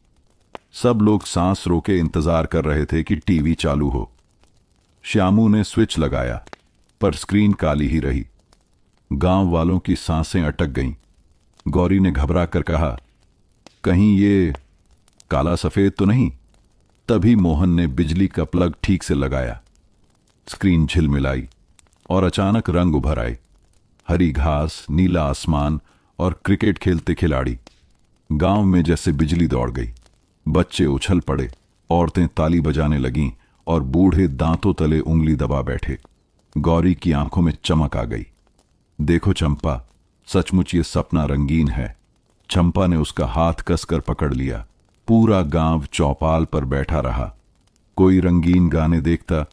सब लोग सांस रोके इंतजार कर रहे थे कि टीवी चालू हो। श्यामू ने स्विच लगाया, पर स्क्रीन काली ही रही। गांव वालों की सांसें अटक गईं। गौरी ने घबरा कर कहा, कहीं ये काला सफेद तो नहीं? तभी मोहन ने बिजली का प्लग ठीक से लगाया। स्क्रीन झिलमिलाई और अचानक रंग उभर आए। हरी घास, नीला आसमान और क्रिकेट खेलते खिलाड़ी। गांव में जैसे बिजली दौड़ गई। बच्चे उछल पड़े, औरतें ताली बजाने लगीं और बूढ़े दांतों तले उंगली दबा बैठे। गौरी की आंखों में चमक आ गई। देखो चंपा, सचमुच ये सपना रंगीन है। चंपा ने उसका हाथ कसकर पकड़ लिया। पूरा गांव चौपाल पर बैठा रहा। कोई रंगीन गाने देखता,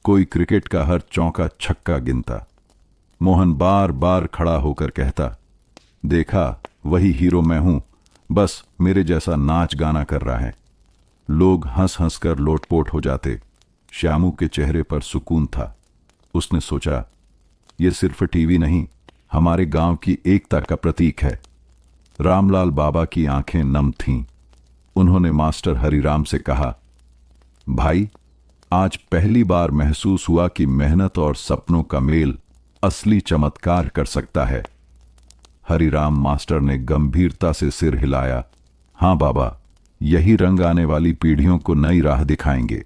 कोई क्रिकेट का हर चौका छक्का गिनता। मोहन बार बार खड़ा होकर कहता, देखा, वही हीरो मैं हूं, बस मेरे जैसा नाच गाना कर रहा है। लोग हंस हंस कर लोटपोट हो जाते। श्यामू के चेहरे पर सुकून था। उसने सोचा, ये सिर्फ टीवी नहीं, हमारे गांव की एकता का प्रतीक है। रामलाल बाबा की आंखें नम थीं। उन्होंने मास्टर हरिराम से कहा, भाई, आज पहली बार महसूस हुआ कि मेहनत और सपनों का मेल असली चमत्कार कर सकता है। हरिराम मास्टर ने गंभीरता से सिर हिलाया। हां बाबा, यही रंग आने वाली पीढ़ियों को नई राह दिखाएंगे।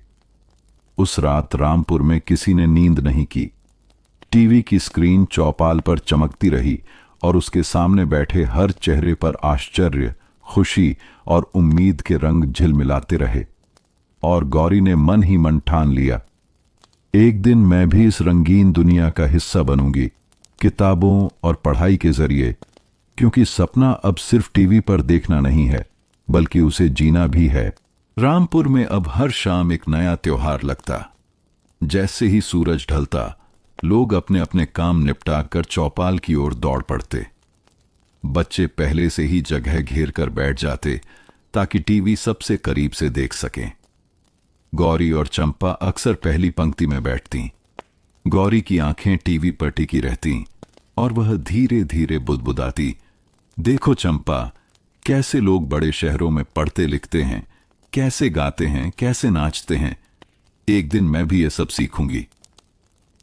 उस रात रामपुर में किसी ने नींद नहीं की। टीवी की स्क्रीन चौपाल पर चमकती रही और उसके सामने बैठे हर चेहरे पर आश्चर्य, खुशी और उम्मीद के रंग झिलमिलाते रहे। और गौरी ने मन ही मन ठान लिया, एक दिन मैं भी इस रंगीन दुनिया का हिस्सा बनूंगी, किताबों और पढ़ाई के जरिए। क्योंकि सपना अब सिर्फ टीवी पर देखना नहीं है, बल्कि उसे जीना भी है। रामपुर में अब हर शाम एक नया त्योहार लगता। जैसे ही सूरज ढलता, लोग अपने अपने काम निपटा कर चौपाल की ओर दौड़ पड़ते। बच्चे पहले से ही जगह घेर कर बैठ जाते ताकि टीवी सबसे करीब से देख सकें। गौरी और चंपा अक्सर पहली पंक्ति में बैठतीं। गौरी की आंखें टीवी पर टिकी रहतीं और वह धीरे धीरे बुदबुदाती, देखो चंपा, कैसे लोग बड़े शहरों में पढ़ते लिखते हैं, कैसे गाते हैं, कैसे नाचते हैं। एक दिन मैं भी ये सब सीखूंगी।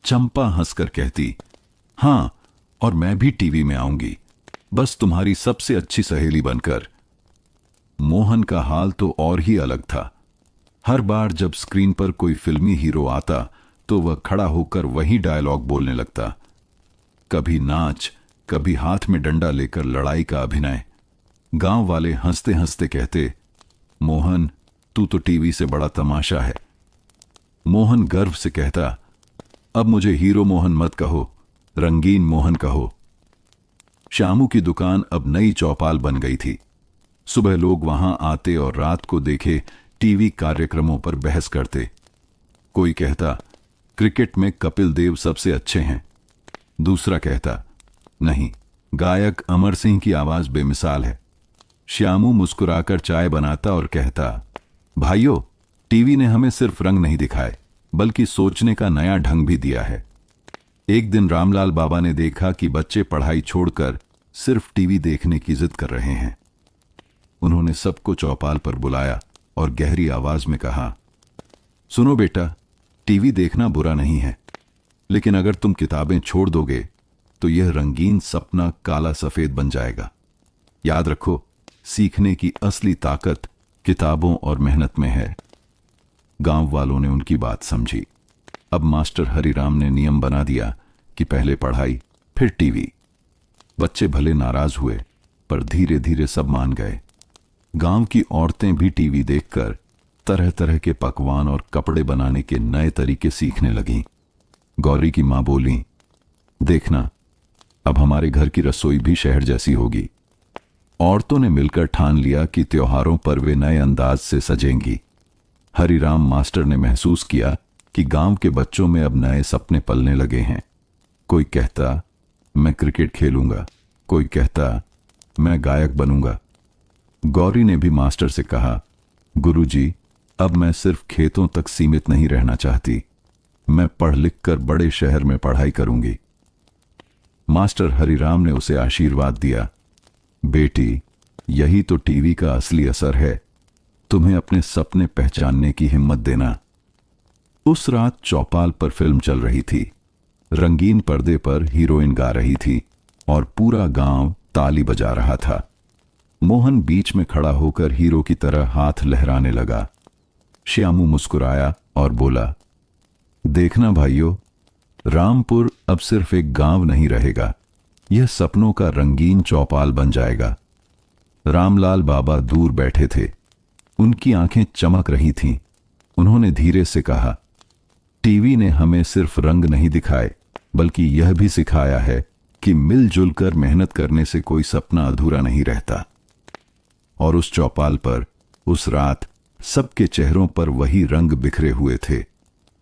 चंपा हंसकर कहती, हां, और मैं भी टीवी में आऊंगी, बस तुम्हारी सबसे अच्छी सहेली बनकर। मोहन का हाल तो और ही अलग था। हर बार जब स्क्रीन पर कोई फिल्मी हीरो आता तो वह खड़ा होकर वही डायलॉग बोलने लगता। कभी नाच, कभी हाथ में डंडा लेकर लड़ाई का अभिनय। गांव वाले हंसते हंसते कहते, मोहन, तू तो टीवी से बड़ा तमाशा है। मोहन गर्व से कहता, अब मुझे हीरो मोहन मत कहो, रंगीन मोहन कहो। श्यामू की दुकान अब नई चौपाल बन गई थी। सुबह लोग वहां आते और रात को देखे टीवी कार्यक्रमों पर बहस करते। कोई कहता, क्रिकेट में कपिल देव सबसे अच्छे हैं। दूसरा कहता, नहीं, गायक अमर सिंह की आवाज बेमिसाल है। श्यामू मुस्कुराकर चाय बनाता और कहता, भाइयों, टीवी ने हमें सिर्फ रंग नहीं दिखाए, बल्कि सोचने का नया ढंग भी दिया है। एक दिन रामलाल बाबा ने देखा कि बच्चे पढ़ाई छोड़कर सिर्फ टीवी देखने की जिद कर रहे हैं। उन्होंने सबको चौपाल पर बुलाया और गहरी आवाज में कहा, सुनो बेटा, टीवी देखना बुरा नहीं है, लेकिन अगर तुम किताबें छोड़ दोगे तो यह रंगीन सपना काला सफेद बन जाएगा। याद रखो, सीखने की असली ताकत किताबों और मेहनत में है। गांव वालों ने उनकी बात समझी। अब मास्टर हरिराम ने नियम बना दिया कि पहले पढ़ाई, फिर टीवी। बच्चे भले नाराज हुए, पर धीरे धीरे सब मान गए। गांव की औरतें भी टीवी देखकर तरह तरह के पकवान और कपड़े बनाने के नए तरीके सीखने लगीं। गौरी की मां बोली, देखना, अब हमारे घर की रसोई भी शहर जैसी होगी। औरतों ने मिलकर ठान लिया कि त्योहारों पर वे नए अंदाज से सजेंगी। हरिराम मास्टर ने महसूस किया कि गांव के बच्चों में अब नए सपने पलने लगे हैं। कोई कहता, मैं क्रिकेट खेलूंगा, कोई कहता, मैं गायक बनूंगा। गौरी ने भी मास्टर से कहा, गुरुजी, अब मैं सिर्फ खेतों तक सीमित नहीं रहना चाहती, मैं पढ़ लिख कर बड़े शहर में पढ़ाई करूंगी। मास्टर हरिराम ने उसे आशीर्वाद दिया, बेटी, यही तो टीवी का असली असर है, तुम्हें अपने सपने पहचानने की हिम्मत देना। उस रात चौपाल पर फिल्म चल रही थी। रंगीन पर्दे पर हीरोइन गा रही थी और पूरा गांव ताली बजा रहा था। मोहन बीच में खड़ा होकर हीरो की तरह हाथ लहराने लगा। श्यामू मुस्कुराया और बोला, देखना भाइयों, रामपुर अब सिर्फ एक गांव नहीं रहेगा, यह सपनों का रंगीन चौपाल बन जाएगा। रामलाल बाबा दूर बैठे थे। उनकी आंखें चमक रही थीं। उन्होंने धीरे से कहा, टीवी ने हमें सिर्फ रंग नहीं दिखाए, बल्कि यह भी सिखाया है कि मिलजुल कर मेहनत करने से कोई सपना अधूरा नहीं रहता। और उस चौपाल पर उस रात सबके चेहरों पर वही रंग बिखरे हुए थे,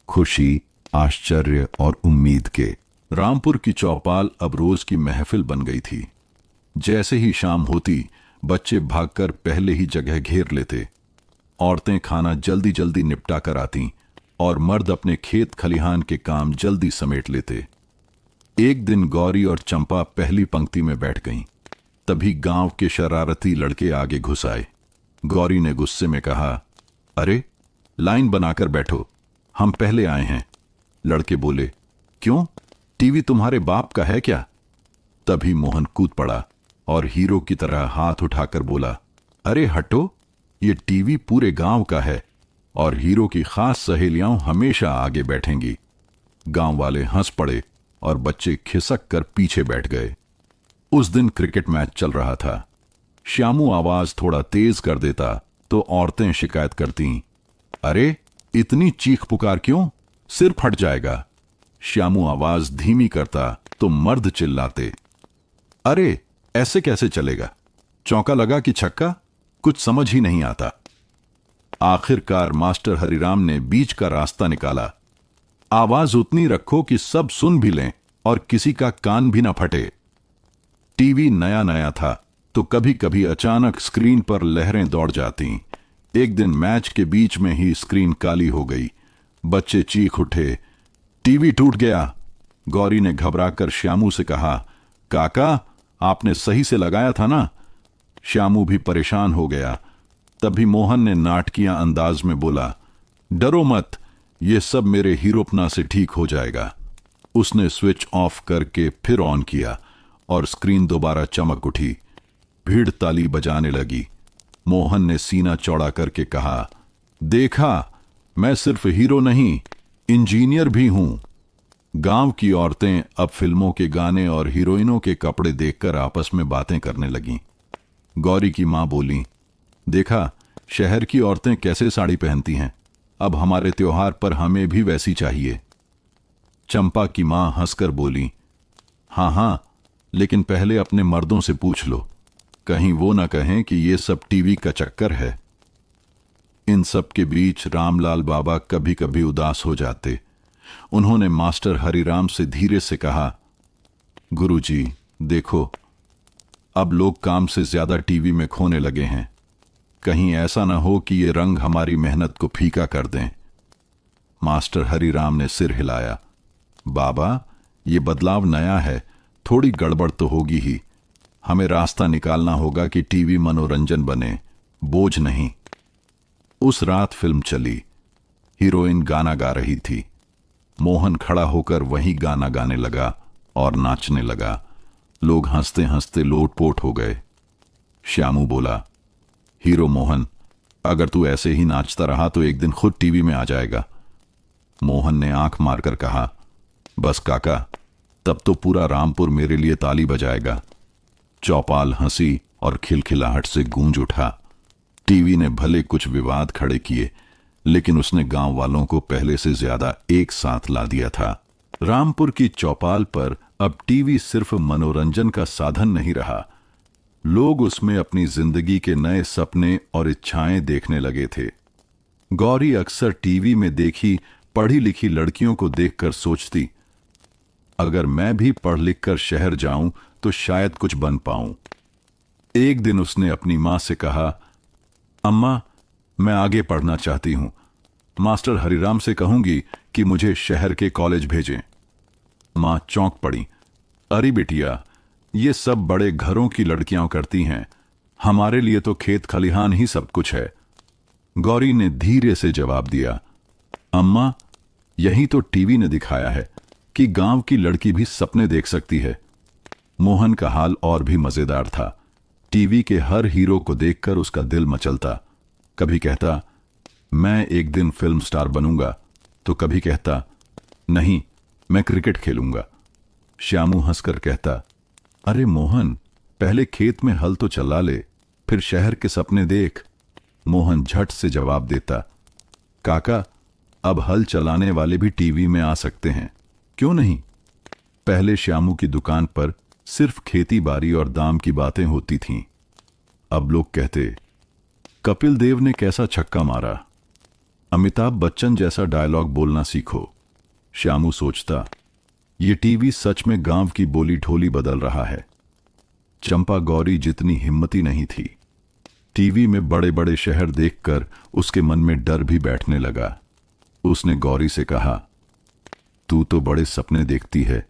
खुशी, आश्चर्य और उम्मीद के। रामपुर की चौपाल अब रोज की महफिल बन गई थी। जैसे ही शाम होती, बच्चे भागकर पहले ही जगह घेर लेते। औरतें खाना जल्दी जल्दी निपटा कर आती और मर्द अपने खेत खलिहान के काम जल्दी समेट लेते। एक दिन गौरी और चंपा पहली पंक्ति में बैठ गईं। तभी गांव के शरारती लड़के आगे घुस आए। गौरी ने गुस्से में कहा, अरे लाइन बनाकर बैठो, हम पहले आए हैं। लड़के बोले, क्यों, टीवी तुम्हारे बाप का है क्या? तभी मोहन कूद पड़ा और हीरो की तरह हाथ उठाकर बोला, अरे हटो, ये टीवी पूरे गांव का है और हीरो की खास सहेलियां हमेशा आगे बैठेंगी। गांव वाले हंस पड़े और बच्चे खिसक कर पीछे बैठ गए। उस दिन क्रिकेट मैच चल रहा था। श्यामू आवाज थोड़ा तेज कर देता तो औरतें शिकायत करती, अरे इतनी चीख पुकार क्यों, सिर फट जाएगा। श्यामू आवाज धीमी करता तो मर्द चिल्लाते, अरे ऐसे कैसे चलेगा, चौका लगा कि छक्का, कुछ समझ ही नहीं आता। आखिरकार मास्टर हरिराम ने बीच का रास्ता निकाला, आवाज उतनी रखो कि सब सुन भी लें और किसी का कान भी ना फटे। टीवी नया नया था तो कभी कभी अचानक स्क्रीन पर लहरें दौड़ जाती। एक दिन मैच के बीच में ही स्क्रीन काली हो गई। बच्चे चीख उठे, टीवी टूट गया। गौरी ने घबराकर श्यामू से कहा, काका आपने सही से लगाया था ना? श्यामू भी परेशान हो गया। तभी मोहन ने नाटकीय अंदाज में बोला, डरो मत, ये सब मेरे हीरोपना से ठीक हो जाएगा। उसने स्विच ऑफ करके फिर ऑन किया और स्क्रीन दोबारा चमक उठी। भीड़ ताली बजाने लगी। मोहन ने सीना चौड़ा करके कहा, देखा, मैं सिर्फ हीरो नहीं, इंजीनियर भी हूं। गांव की औरतें अब फिल्मों के गाने और हीरोइनों के कपड़े देखकर आपस में बातें करने लगीं। गौरी की मां बोली, देखा, शहर की औरतें कैसे साड़ी पहनती हैं, अब हमारे त्योहार पर हमें भी वैसी चाहिए। चंपा की मां हंसकर बोली, हाँ हाँ, लेकिन पहले अपने मर्दों से पूछ लो, कहीं वो ना कहें कि ये सब टीवी का चक्कर है। इन सब के बीच रामलाल बाबा कभी कभी उदास हो जाते। उन्होंने मास्टर हरिराम से धीरे से कहा, गुरुजी, देखो, अब लोग काम से ज्यादा टीवी में खोने लगे हैं। कहीं ऐसा ना हो कि ये रंग हमारी मेहनत को फीका कर दें। मास्टर हरिराम ने सिर हिलाया, बाबा, ये बदलाव नया है, थोड़ी गड़बड़ तो होगी ही। हमें रास्ता निकालना होगा कि टीवी मनोरंजन बने, बोझ नहीं। उस रात फिल्म चली। हीरोइन गाना गा रही थी। मोहन खड़ा होकर वही गाना गाने लगा और नाचने लगा। लोग हंसते हंसते लोटपोट हो गए। श्यामू बोला, हीरो मोहन, अगर तू ऐसे ही नाचता रहा तो एक दिन खुद टीवी में आ जाएगा। मोहन ने आंख मारकर कहा, बस काका, तब तो पूरा रामपुर मेरे लिए ताली बजाएगा। चौपाल हंसी और खिलखिलाहट से गूंज उठा। टीवी ने भले कुछ विवाद खड़े किए, लेकिन उसने गांव वालों को पहले से ज्यादा एक साथ ला दिया था। रामपुर की चौपाल पर अब टीवी सिर्फ मनोरंजन का साधन नहीं रहा, लोग उसमें अपनी जिंदगी के नए सपने और इच्छाएं देखने लगे थे। गौरी अक्सर टीवी में देखी पढ़ी लिखी लड़कियों को देखकर सोचती, अगर मैं भी पढ़ लिख कर शहर जाऊं तो शायद कुछ बन पाऊं। एक दिन उसने अपनी मां से कहा, अम्मा, मैं आगे पढ़ना चाहती हूं। मास्टर हरिराम से कहूंगी कि मुझे शहर के कॉलेज भेजें। मां चौंक पड़ी, अरे बेटिया, ये सब बड़े घरों की लड़कियां करती हैं, हमारे लिए तो खेत खलिहान ही सब कुछ है। गौरी ने धीरे से जवाब दिया, अम्मा, यही तो टीवी ने दिखाया है कि गांव की लड़की भी सपने देख सकती है। मोहन का हाल और भी मजेदार था। टीवी के हर हीरो को देखकर उसका दिल मचलता। कभी कहता, मैं एक दिन फिल्म स्टार बनूंगा, तो कभी कहता, नहीं, मैं क्रिकेट खेलूंगा। श्यामू हंसकर कहता, अरे मोहन, पहले खेत में हल तो चला ले, फिर शहर के सपने देख। मोहन झट से जवाब देता, काका, अब हल चलाने वाले भी टीवी में आ सकते हैं, क्यों नहीं? पहले श्यामू की दुकान पर सिर्फ खेती बाड़ी और दाम की बातें होती थीं। अब लोग कहते, कपिल देव ने कैसा छक्का मारा, अमिताभ बच्चन जैसा डायलॉग बोलना सीखो। श्यामू सोचता, ये टीवी सच में गांव की बोली ढोली बदल रहा है। चंपा गौरी जितनी हिम्मती नहीं थी। टीवी में बड़े बड़े शहर देखकर उसके मन में डर भी बैठने लगा। उसने गौरी से कहा, तू तो बड़े सपने देखती है,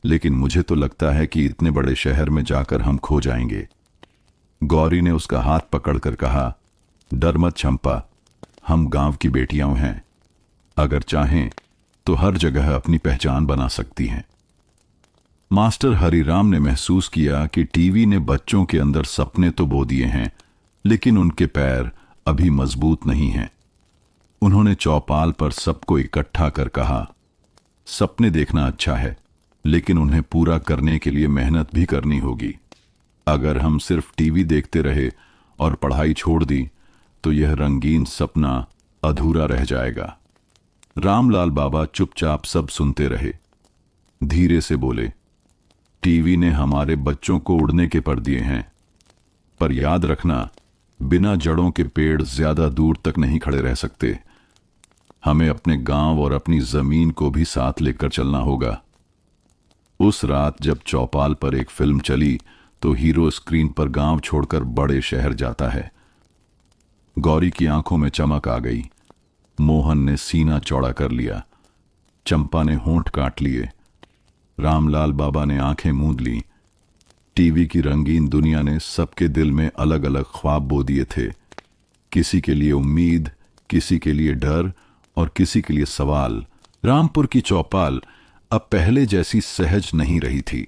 लेकिन मुझे तो लगता है कि इतने बड़े शहर में जाकर हम खो जाएंगे। गौरी ने उसका हाथ पकड़कर कहा, डर मत चंपा, हम गांव की बेटियां हैं। अगर चाहें तो हर जगह अपनी पहचान बना सकती हैं। मास्टर हरिराम ने महसूस किया कि टीवी ने बच्चों के अंदर सपने तो बो दिए हैं, लेकिन उनके पैर अभी मजबूत नहीं हैं। उन्होंने चौपाल पर सबको इकट्ठा कर कहा, सपने देखना अच्छा है, लेकिन उन्हें पूरा करने के लिए मेहनत भी करनी होगी। अगर हम सिर्फ टीवी देखते रहे और पढ़ाई छोड़ दी तो यह रंगीन सपना अधूरा रह जाएगा। रामलाल बाबा चुपचाप सब सुनते रहे। धीरे से बोले, टीवी ने हमारे बच्चों को उड़ने के पर दिए हैं, पर याद रखना, बिना जड़ों के पेड़ ज्यादा दूर तक नहीं खड़े रह सकते। हमें अपने गांव और अपनी जमीन को भी साथ लेकर चलना होगा। उस रात जब चौपाल पर एक फिल्म चली तो हीरो स्क्रीन पर गांव छोड़कर बड़े शहर जाता है। गौरी की आंखों में चमक आ गई। मोहन ने सीना चौड़ा कर लिया। चंपा ने होंठ काट लिए। रामलाल बाबा ने आंखें मूंद ली। टीवी की रंगीन दुनिया ने सबके दिल में अलग अलग ख्वाब बो दिए थे। किसी के लिए उम्मीद, किसी के लिए डर और किसी के लिए सवाल। रामपुर की चौपाल अब पहले जैसी सहज नहीं रही थी।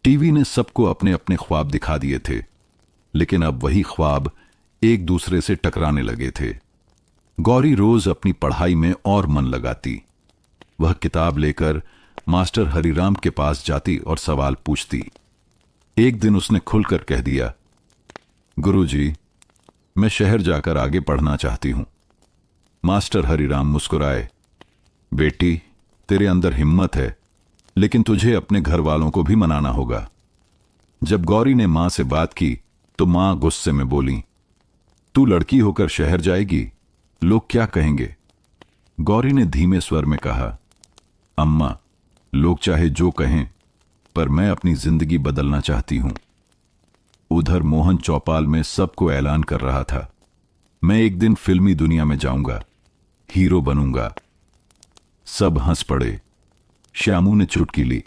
टीवी ने सबको अपने अपने ख्वाब दिखा दिए थे, लेकिन अब वही ख्वाब एक दूसरे से टकराने लगे थे। गौरी रोज अपनी पढ़ाई में और मन लगाती। वह किताब लेकर मास्टर हरिराम के पास जाती और सवाल पूछती। एक दिन उसने खुलकर कह दिया, गुरुजी, मैं शहर जाकर आगे पढ़ना चाहती हूं। मास्टर हरिराम मुस्कुराए। बेटी, तेरे अंदर हिम्मत है, लेकिन तुझे अपने घर वालों को भी मनाना होगा। जब गौरी ने मां से बात की तो मां गुस्से में बोली, तू लड़की होकर शहर जाएगी, लोग क्या कहेंगे? गौरी ने धीमे स्वर में कहा, अम्मा, लोग चाहे जो कहें, पर मैं अपनी जिंदगी बदलना चाहती हूं। उधर मोहन चौपाल में सबको ऐलान कर रहा था, मैं एक दिन फिल्मी दुनिया में जाऊंगा, हीरो बनूंगा। सब हंस पड़े। श्यामू ने चुटकी ली,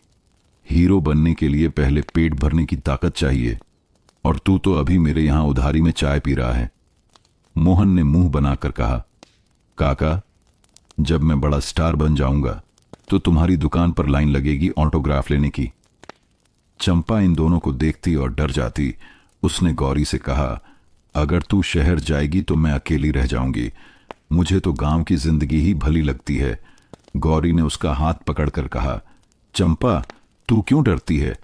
हीरो बनने के लिए पहले पेट भरने की ताकत चाहिए, और तू तो अभी मेरे यहां उधारी में चाय पी रहा है। मोहन ने मुंह बनाकर कहा, काका, जब मैं बड़ा स्टार बन जाऊंगा तो तुम्हारी दुकान पर लाइन लगेगी ऑटोग्राफ लेने की। चंपा इन दोनों को देखती और डर जाती। उसने गौरी से कहा, अगर तू शहर जाएगी तो मैं अकेली रह जाऊंगी। मुझे तो गांव की जिंदगी ही भली लगती है। गौरी ने उसका हाथ पकड़कर कहा, चंपा, तू क्यों डरती है?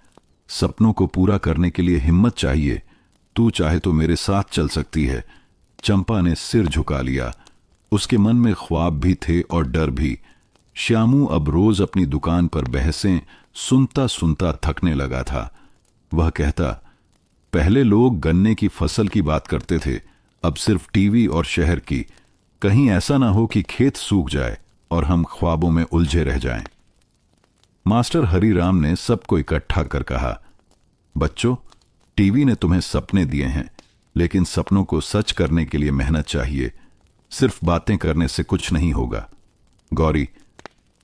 सपनों को पूरा करने के लिए हिम्मत चाहिए। तू चाहे तो मेरे साथ चल सकती है। चंपा ने सिर झुका लिया। उसके मन में ख्वाब भी थे और डर भी। श्यामू अब रोज अपनी दुकान पर बहसें सुनता सुनता थकने लगा था। वह कहता, पहले लोग गन्ने की फसल की बात करते थे, अब सिर्फ टीवी और शहर की। कहीं ऐसा ना हो कि खेत सूख जाए और हम ख्वाबों में उलझे रह जाएं। मास्टर हरिराम ने सबको इकट्ठा कर कहा, बच्चों, टीवी ने तुम्हें सपने दिए हैं, लेकिन सपनों को सच करने के लिए मेहनत चाहिए। सिर्फ बातें करने से कुछ नहीं होगा। गौरी,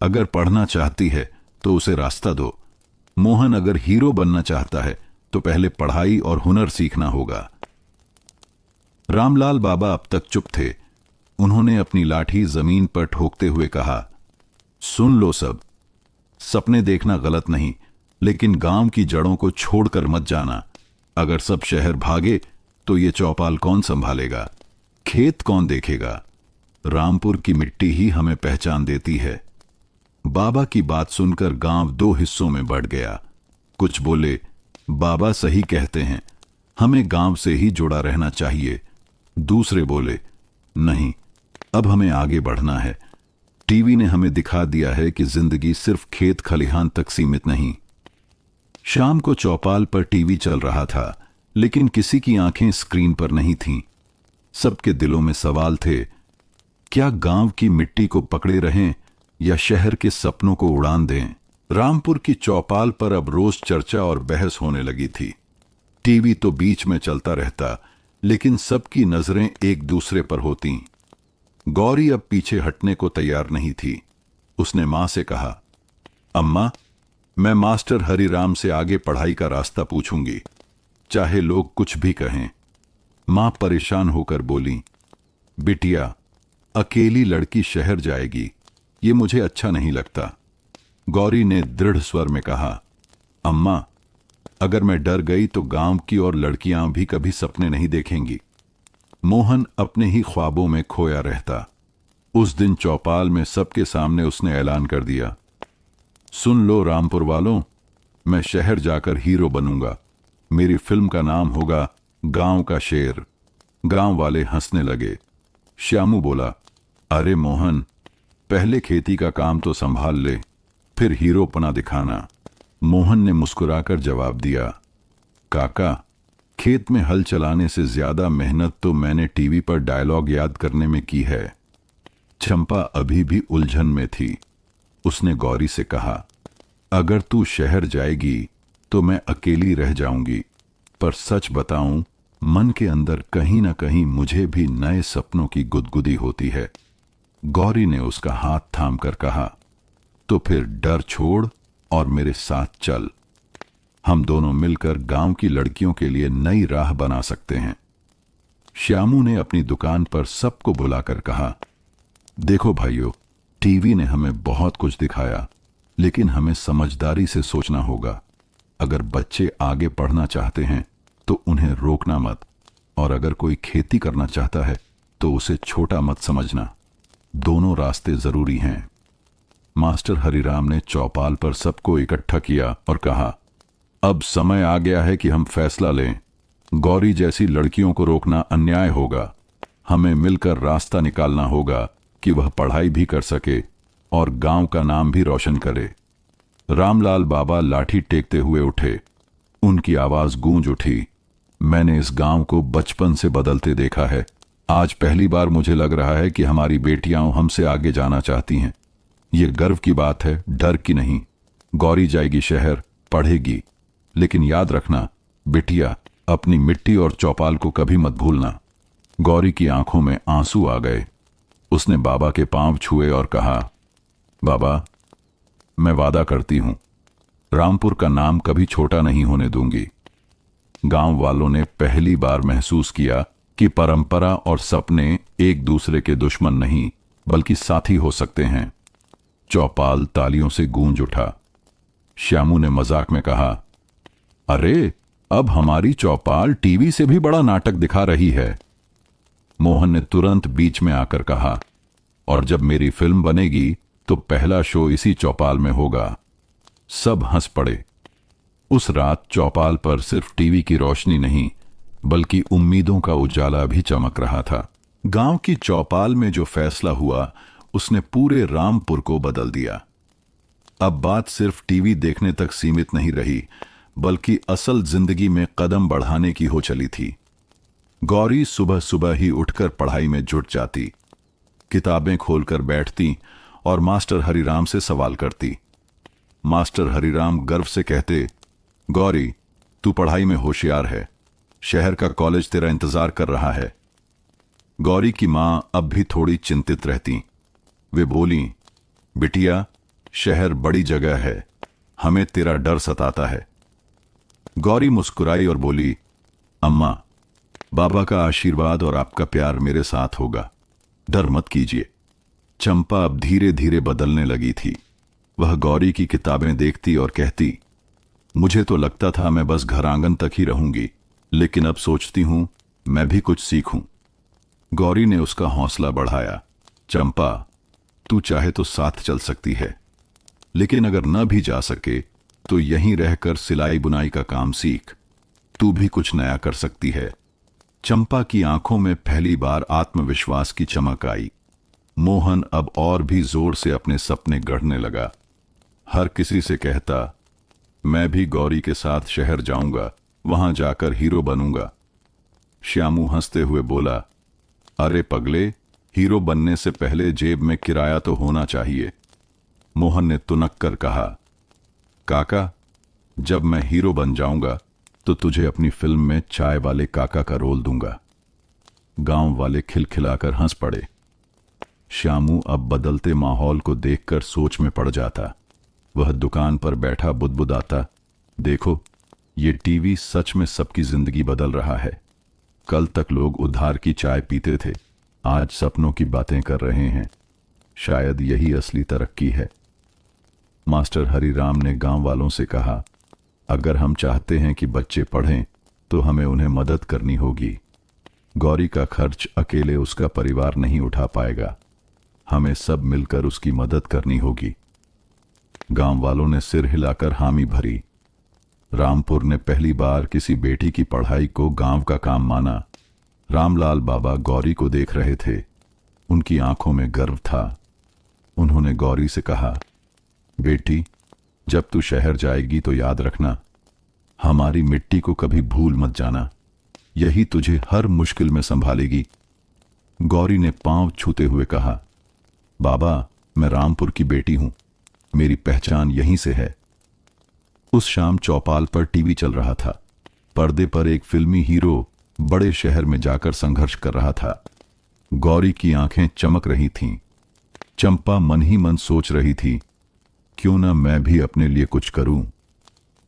अगर पढ़ना चाहती है तो उसे रास्ता दो। मोहन अगर हीरो बनना चाहता है तो पहले पढ़ाई और हुनर सीखना होगा। रामलाल बाबा अब तक चुप थे। उन्होंने अपनी लाठी जमीन पर ठोकते हुए कहा, सुन लो सब, सपने देखना गलत नहीं, लेकिन गांव की जड़ों को छोड़कर मत जाना। अगर सब शहर भागे तो ये चौपाल कौन संभालेगा? खेत कौन देखेगा? रामपुर की मिट्टी ही हमें पहचान देती है। बाबा की बात सुनकर गांव दो हिस्सों में बढ़ गया। कुछ बोले, बाबा सही कहते हैं, हमें गांव से ही जुड़ा रहना चाहिए। दूसरे बोले, नहीं, अब हमें आगे बढ़ना है। टीवी ने हमें दिखा दिया है कि जिंदगी सिर्फ खेत खलिहान तक सीमित नहीं। शाम को चौपाल पर टीवी चल रहा था, लेकिन किसी की आंखें स्क्रीन पर नहीं थीं। सबके दिलों में सवाल थे, क्या गांव की मिट्टी को पकड़े रहें या शहर के सपनों को उड़ान दें? रामपुर की चौपाल पर अब रोज चर्चा और बहस होने लगी थी। टीवी तो बीच में चलता रहता, लेकिन सबकी नजरें एक दूसरे पर होती। गौरी अब पीछे हटने को तैयार नहीं थी। उसने मां से कहा, अम्मा, मैं मास्टर हरिराम से आगे पढ़ाई का रास्ता पूछूंगी, चाहे लोग कुछ भी कहें। मां परेशान होकर बोली, बिटिया, अकेली लड़की शहर जाएगी, ये मुझे अच्छा नहीं लगता। गौरी ने दृढ़ स्वर में कहा, अम्मा, अगर मैं डर गई तो गांव की और लड़कियां भी कभी सपने नहीं देखेंगी। मोहन अपने ही ख्वाबों में खोया रहता। उस दिन चौपाल में सबके सामने उसने ऐलान कर दिया, सुन लो रामपुर वालों, मैं शहर जाकर हीरो बनूंगा। मेरी फिल्म का नाम होगा गांव का शेर। गांव वाले हंसने लगे। श्यामू बोला, अरे मोहन, पहले खेती का काम तो संभाल ले, फिर हीरोपना दिखाना। मोहन ने मुस्कुराकर जवाब दिया, काका, खेत में हल चलाने से ज्यादा मेहनत तो मैंने टीवी पर डायलॉग याद करने में की है। चंपा अभी भी उलझन में थी। उसने गौरी से कहा, अगर तू शहर जाएगी तो मैं अकेली रह जाऊंगी, पर सच बताऊं, मन के अंदर कहीं ना कहीं मुझे भी नए सपनों की गुदगुदी होती है। गौरी ने उसका हाथ थामकर कहा, तो फिर डर छोड़ और मेरे साथ चल। हम दोनों मिलकर गांव की लड़कियों के लिए नई राह बना सकते हैं। श्यामू ने अपनी दुकान पर सबको बुलाकर कहा, देखो भाइयों, टीवी ने हमें बहुत कुछ दिखाया, लेकिन हमें समझदारी से सोचना होगा। अगर बच्चे आगे पढ़ना चाहते हैं तो उन्हें रोकना मत, और अगर कोई खेती करना चाहता है तो उसे छोटा मत समझना। दोनों रास्ते जरूरी हैं। मास्टर हरिराम ने चौपाल पर सबको इकट्ठा किया और कहा, अब समय आ गया है कि हम फैसला लें। गौरी जैसी लड़कियों को रोकना अन्याय होगा। हमें मिलकर रास्ता निकालना होगा कि वह पढ़ाई भी कर सके और गांव का नाम भी रोशन करे। रामलाल बाबा लाठी टेकते हुए उठे। उनकी आवाज गूंज उठी, मैंने इस गांव को बचपन से बदलते देखा है। आज पहली बार मुझे लग रहा है कि हमारी बेटियां हमसे आगे जाना चाहती हैं। ये गर्व की बात है, डर की नहीं। गौरी जाएगी शहर, पढ़ेगी, लेकिन याद रखना बिटिया, अपनी मिट्टी और चौपाल को कभी मत भूलना। गौरी की आंखों में आंसू आ गए। उसने बाबा के पांव छुए और कहा, बाबा, मैं वादा करती हूं, रामपुर का नाम कभी छोटा नहीं होने दूंगी। गांव वालों ने पहली बार महसूस किया कि परंपरा और सपने एक दूसरे के दुश्मन नहीं बल्कि साथी हो सकते हैं। चौपाल तालियों से गूंज उठा। श्यामू ने मजाक में कहा, अरे, अब हमारी चौपाल टीवी से भी बड़ा नाटक दिखा रही है। मोहन ने तुरंत बीच में आकर कहा, और जब मेरी फिल्म बनेगी तो पहला शो इसी चौपाल में होगा। सब हंस पड़े। उस रात चौपाल पर सिर्फ टीवी की रोशनी नहीं बल्कि उम्मीदों का उजाला भी चमक रहा था। गांव की चौपाल में जो फैसला हुआ उसने पूरे रामपुर को बदल दिया। अब बात सिर्फ टीवी देखने तक सीमित नहीं रही बल्कि असल जिंदगी में कदम बढ़ाने की हो चली थी। गौरी सुबह सुबह ही उठकर पढ़ाई में जुट जाती, किताबें खोलकर बैठती और मास्टर हरिराम से सवाल करती। मास्टर हरिराम गर्व से कहते, गौरी, तू पढ़ाई में होशियार है, शहर का कॉलेज तेरा इंतजार कर रहा है। गौरी की मां अब भी थोड़ी चिंतित रहती। वे बोली, बिटिया, शहर बड़ी जगह है, हमें तेरा डर सताता है। गौरी मुस्कुराई और बोली, अम्मा, बाबा का आशीर्वाद और आपका प्यार मेरे साथ होगा, डर मत कीजिए। चंपा अब धीरे धीरे बदलने लगी थी। वह गौरी की किताबें देखती और कहती, मुझे तो लगता था मैं बस घर आंगन तक ही रहूंगी, लेकिन अब सोचती हूं मैं भी कुछ सीखूं। गौरी ने उसका हौसला बढ़ाया, चंपा, तू चाहे तो साथ चल सकती है, लेकिन अगर न भी जा सके तो यहीं रहकर सिलाई बुनाई का काम सीख, तू भी कुछ नया कर सकती है। चंपा की आंखों में पहली बार आत्मविश्वास की चमक आई। मोहन अब और भी जोर से अपने सपने गढ़ने लगा। हर किसी से कहता, मैं भी गौरी के साथ शहर जाऊंगा, वहां जाकर हीरो बनूंगा। श्यामू हंसते हुए बोला, अरे पगले, हीरो बनने से पहले जेब में किराया तो होना चाहिए। मोहन ने तुनक कर कहा, काका, जब मैं हीरो बन जाऊंगा तो तुझे अपनी फिल्म में चाय वाले काका का रोल दूंगा। गांव वाले खिलखिलाकर हंस पड़े। श्यामू अब बदलते माहौल को देखकर सोच में पड़ जाता। वह दुकान पर बैठा बुदबुदाता, देखो, ये टीवी सच में सबकी जिंदगी बदल रहा है। कल तक लोग उधार की चाय पीते थे, आज सपनों की बातें कर रहे हैं। शायद यही असली तरक्की है। मास्टर हरिराम ने गांव वालों से कहा, अगर हम चाहते हैं कि बच्चे पढ़ें तो हमें उन्हें मदद करनी होगी। गौरी का खर्च अकेले उसका परिवार नहीं उठा पाएगा, हमें सब मिलकर उसकी मदद करनी होगी। गांव वालों ने सिर हिलाकर हामी भरी। रामपुर ने पहली बार किसी बेटी की पढ़ाई को गांव का काम माना। रामलाल बाबा गौरी को देख रहे थे, उनकी आंखों में गर्व था। उन्होंने गौरी से कहा, बेटी, जब तू शहर जाएगी तो याद रखना, हमारी मिट्टी को कभी भूल मत जाना, यही तुझे हर मुश्किल में संभालेगी। गौरी ने पांव छूते हुए कहा, बाबा, मैं रामपुर की बेटी हूं, मेरी पहचान यहीं से है। उस शाम चौपाल पर टीवी चल रहा था। पर्दे पर एक फिल्मी हीरो बड़े शहर में जाकर संघर्ष कर रहा था। गौरी की आंखें चमक रही थीं। चंपा मन ही मन सोच रही थी, क्यों ना मैं भी अपने लिए कुछ करूं।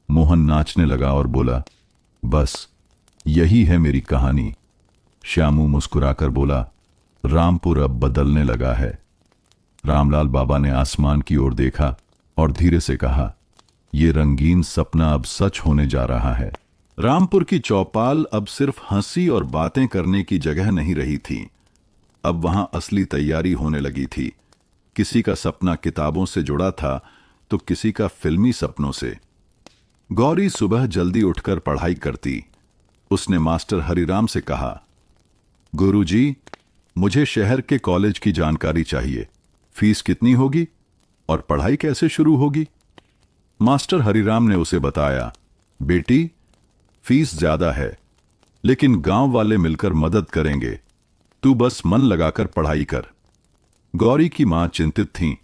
मोहन नाचने लगा और बोला, बस यही है मेरी कहानी। श्यामू मुस्कुराकर बोला, रामपुर अब बदलने लगा है। रामलाल बाबा ने आसमान की ओर देखा और धीरे से कहा, यह रंगीन सपना अब सच होने जा रहा है। रामपुर की चौपाल अब सिर्फ हंसी और बातें करने की जगह नहीं रही थी। अब वहां असली तैयारी होने लगी थी। किसी का सपना किताबों से जुड़ा था तो किसी का फिल्मी सपनों से। गौरी सुबह जल्दी उठकर पढ़ाई करती। उसने मास्टर हरिराम से कहा, गुरुजी, मुझे शहर के कॉलेज की जानकारी चाहिए। फीस कितनी होगी और पढ़ाई कैसे शुरू होगी? मास्टर हरिराम ने उसे बताया, बेटी, फीस ज्यादा है, लेकिन गांव वाले मिलकर मदद करेंगे। तू बस मन लगाकर पढ़ाई कर। गौरी की मां चिंतित थीं।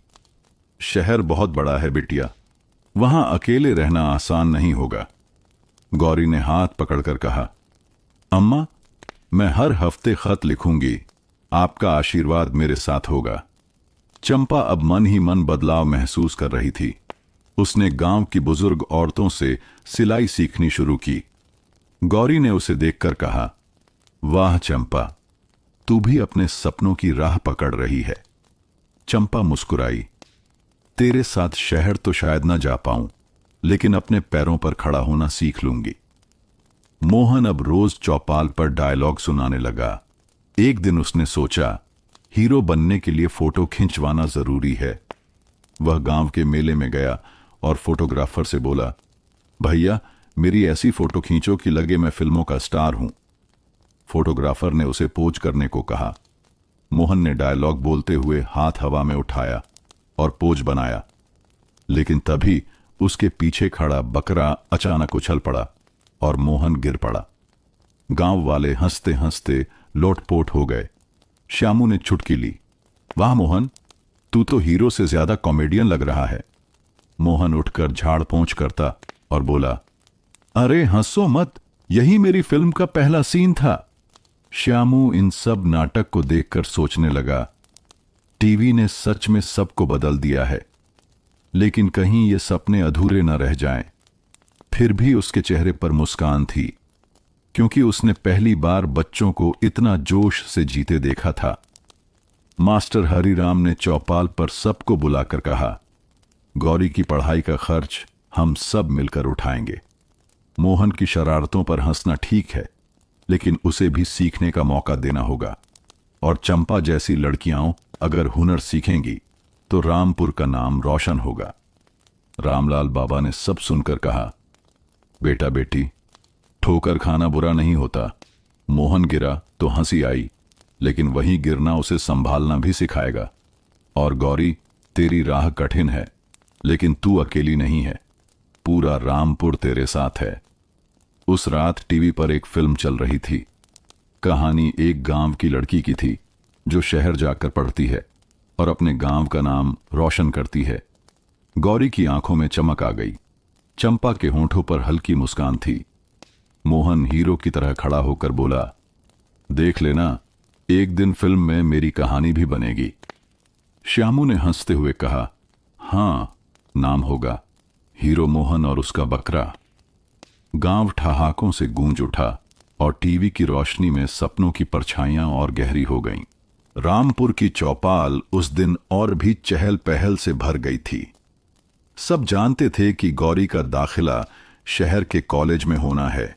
शहर बहुत बड़ा है बिटिया, वहां अकेले रहना आसान नहीं होगा। गौरी ने हाथ पकड़कर कहा, अम्मा, मैं हर हफ्ते खत लिखूंगी, आपका आशीर्वाद मेरे साथ होगा। चंपा अब मन ही मन बदलाव महसूस कर रही थी। उसने गांव की बुजुर्ग औरतों से सिलाई सीखनी शुरू की। गौरी ने उसे देखकर कहा, वाह चंपा, तू भी अपने सपनों की राह पकड़ रही है। चंपा मुस्कुराई, तेरे साथ शहर तो शायद ना जा पाऊं, लेकिन अपने पैरों पर खड़ा होना सीख लूंगी। मोहन अब रोज चौपाल पर डायलॉग सुनाने लगा। एक दिन उसने सोचा, हीरो बनने के लिए फोटो खिंचवाना जरूरी है। वह गांव के मेले में गया और फोटोग्राफर से बोला, भैया, मेरी ऐसी फोटो खींचो कि लगे मैं फिल्मों का स्टार हूं। फोटोग्राफर ने उसे पोज करने को कहा। मोहन ने डायलॉग बोलते हुए हाथ हवा में उठाया और पोज बनाया, लेकिन तभी उसके पीछे खड़ा बकरा अचानक उछल पड़ा और मोहन गिर पड़ा। गांव वाले हंसते हंसते लोटपोट हो गए। श्यामू ने चुटकी ली, वाह मोहन, तू तो हीरो से ज्यादा कॉमेडियन लग रहा है। मोहन उठकर झाड़ पोंछ करता और बोला, अरे हंसो मत, यही मेरी फिल्म का पहला सीन था। श्यामू इन सब नाटक को देखकर सोचने लगा, टीवी ने सच में सबको बदल दिया है, लेकिन कहीं ये सपने अधूरे न रह जाएं। फिर भी उसके चेहरे पर मुस्कान थी, क्योंकि उसने पहली बार बच्चों को इतना जोश से जीते देखा था। मास्टर हरिराम ने चौपाल पर सबको बुलाकर कहा, गौरी की पढ़ाई का खर्च हम सब मिलकर उठाएंगे। मोहन की शरारतों पर हंसना ठीक है, लेकिन उसे भी सीखने का मौका देना होगा। और चंपा जैसी लड़कियां अगर हुनर सीखेंगी तो रामपुर का नाम रोशन होगा। रामलाल बाबा ने सब सुनकर कहा, बेटा बेटी, ठोकर खाना बुरा नहीं होता। मोहन गिरा तो हंसी आई, लेकिन वहीं गिरना उसे संभालना भी सिखाएगा। और गौरी, तेरी राह कठिन है, लेकिन तू अकेली नहीं है, पूरा रामपुर तेरे साथ है। उस रात टीवी पर एक फिल्म चल रही थी। कहानी एक गांव की लड़की की थी जो शहर जाकर पढ़ती है और अपने गांव का नाम रोशन करती है। गौरी की आंखों में चमक आ गई। चंपा के होंठों पर हल्की मुस्कान थी। मोहन हीरो की तरह खड़ा होकर बोला, देख लेना, एक दिन फिल्म में मेरी कहानी भी बनेगी। श्यामू ने हंसते हुए कहा, हाँ, नाम होगा हीरो मोहन और उसका बकरा। गांव ठहाकों से गूंज उठा और टीवी की रोशनी में सपनों की परछाइयां और गहरी हो गईं। रामपुर की चौपाल उस दिन और भी चहल पहल से भर गई थी। सब जानते थे कि गौरी का दाखिला शहर के कॉलेज में होना है,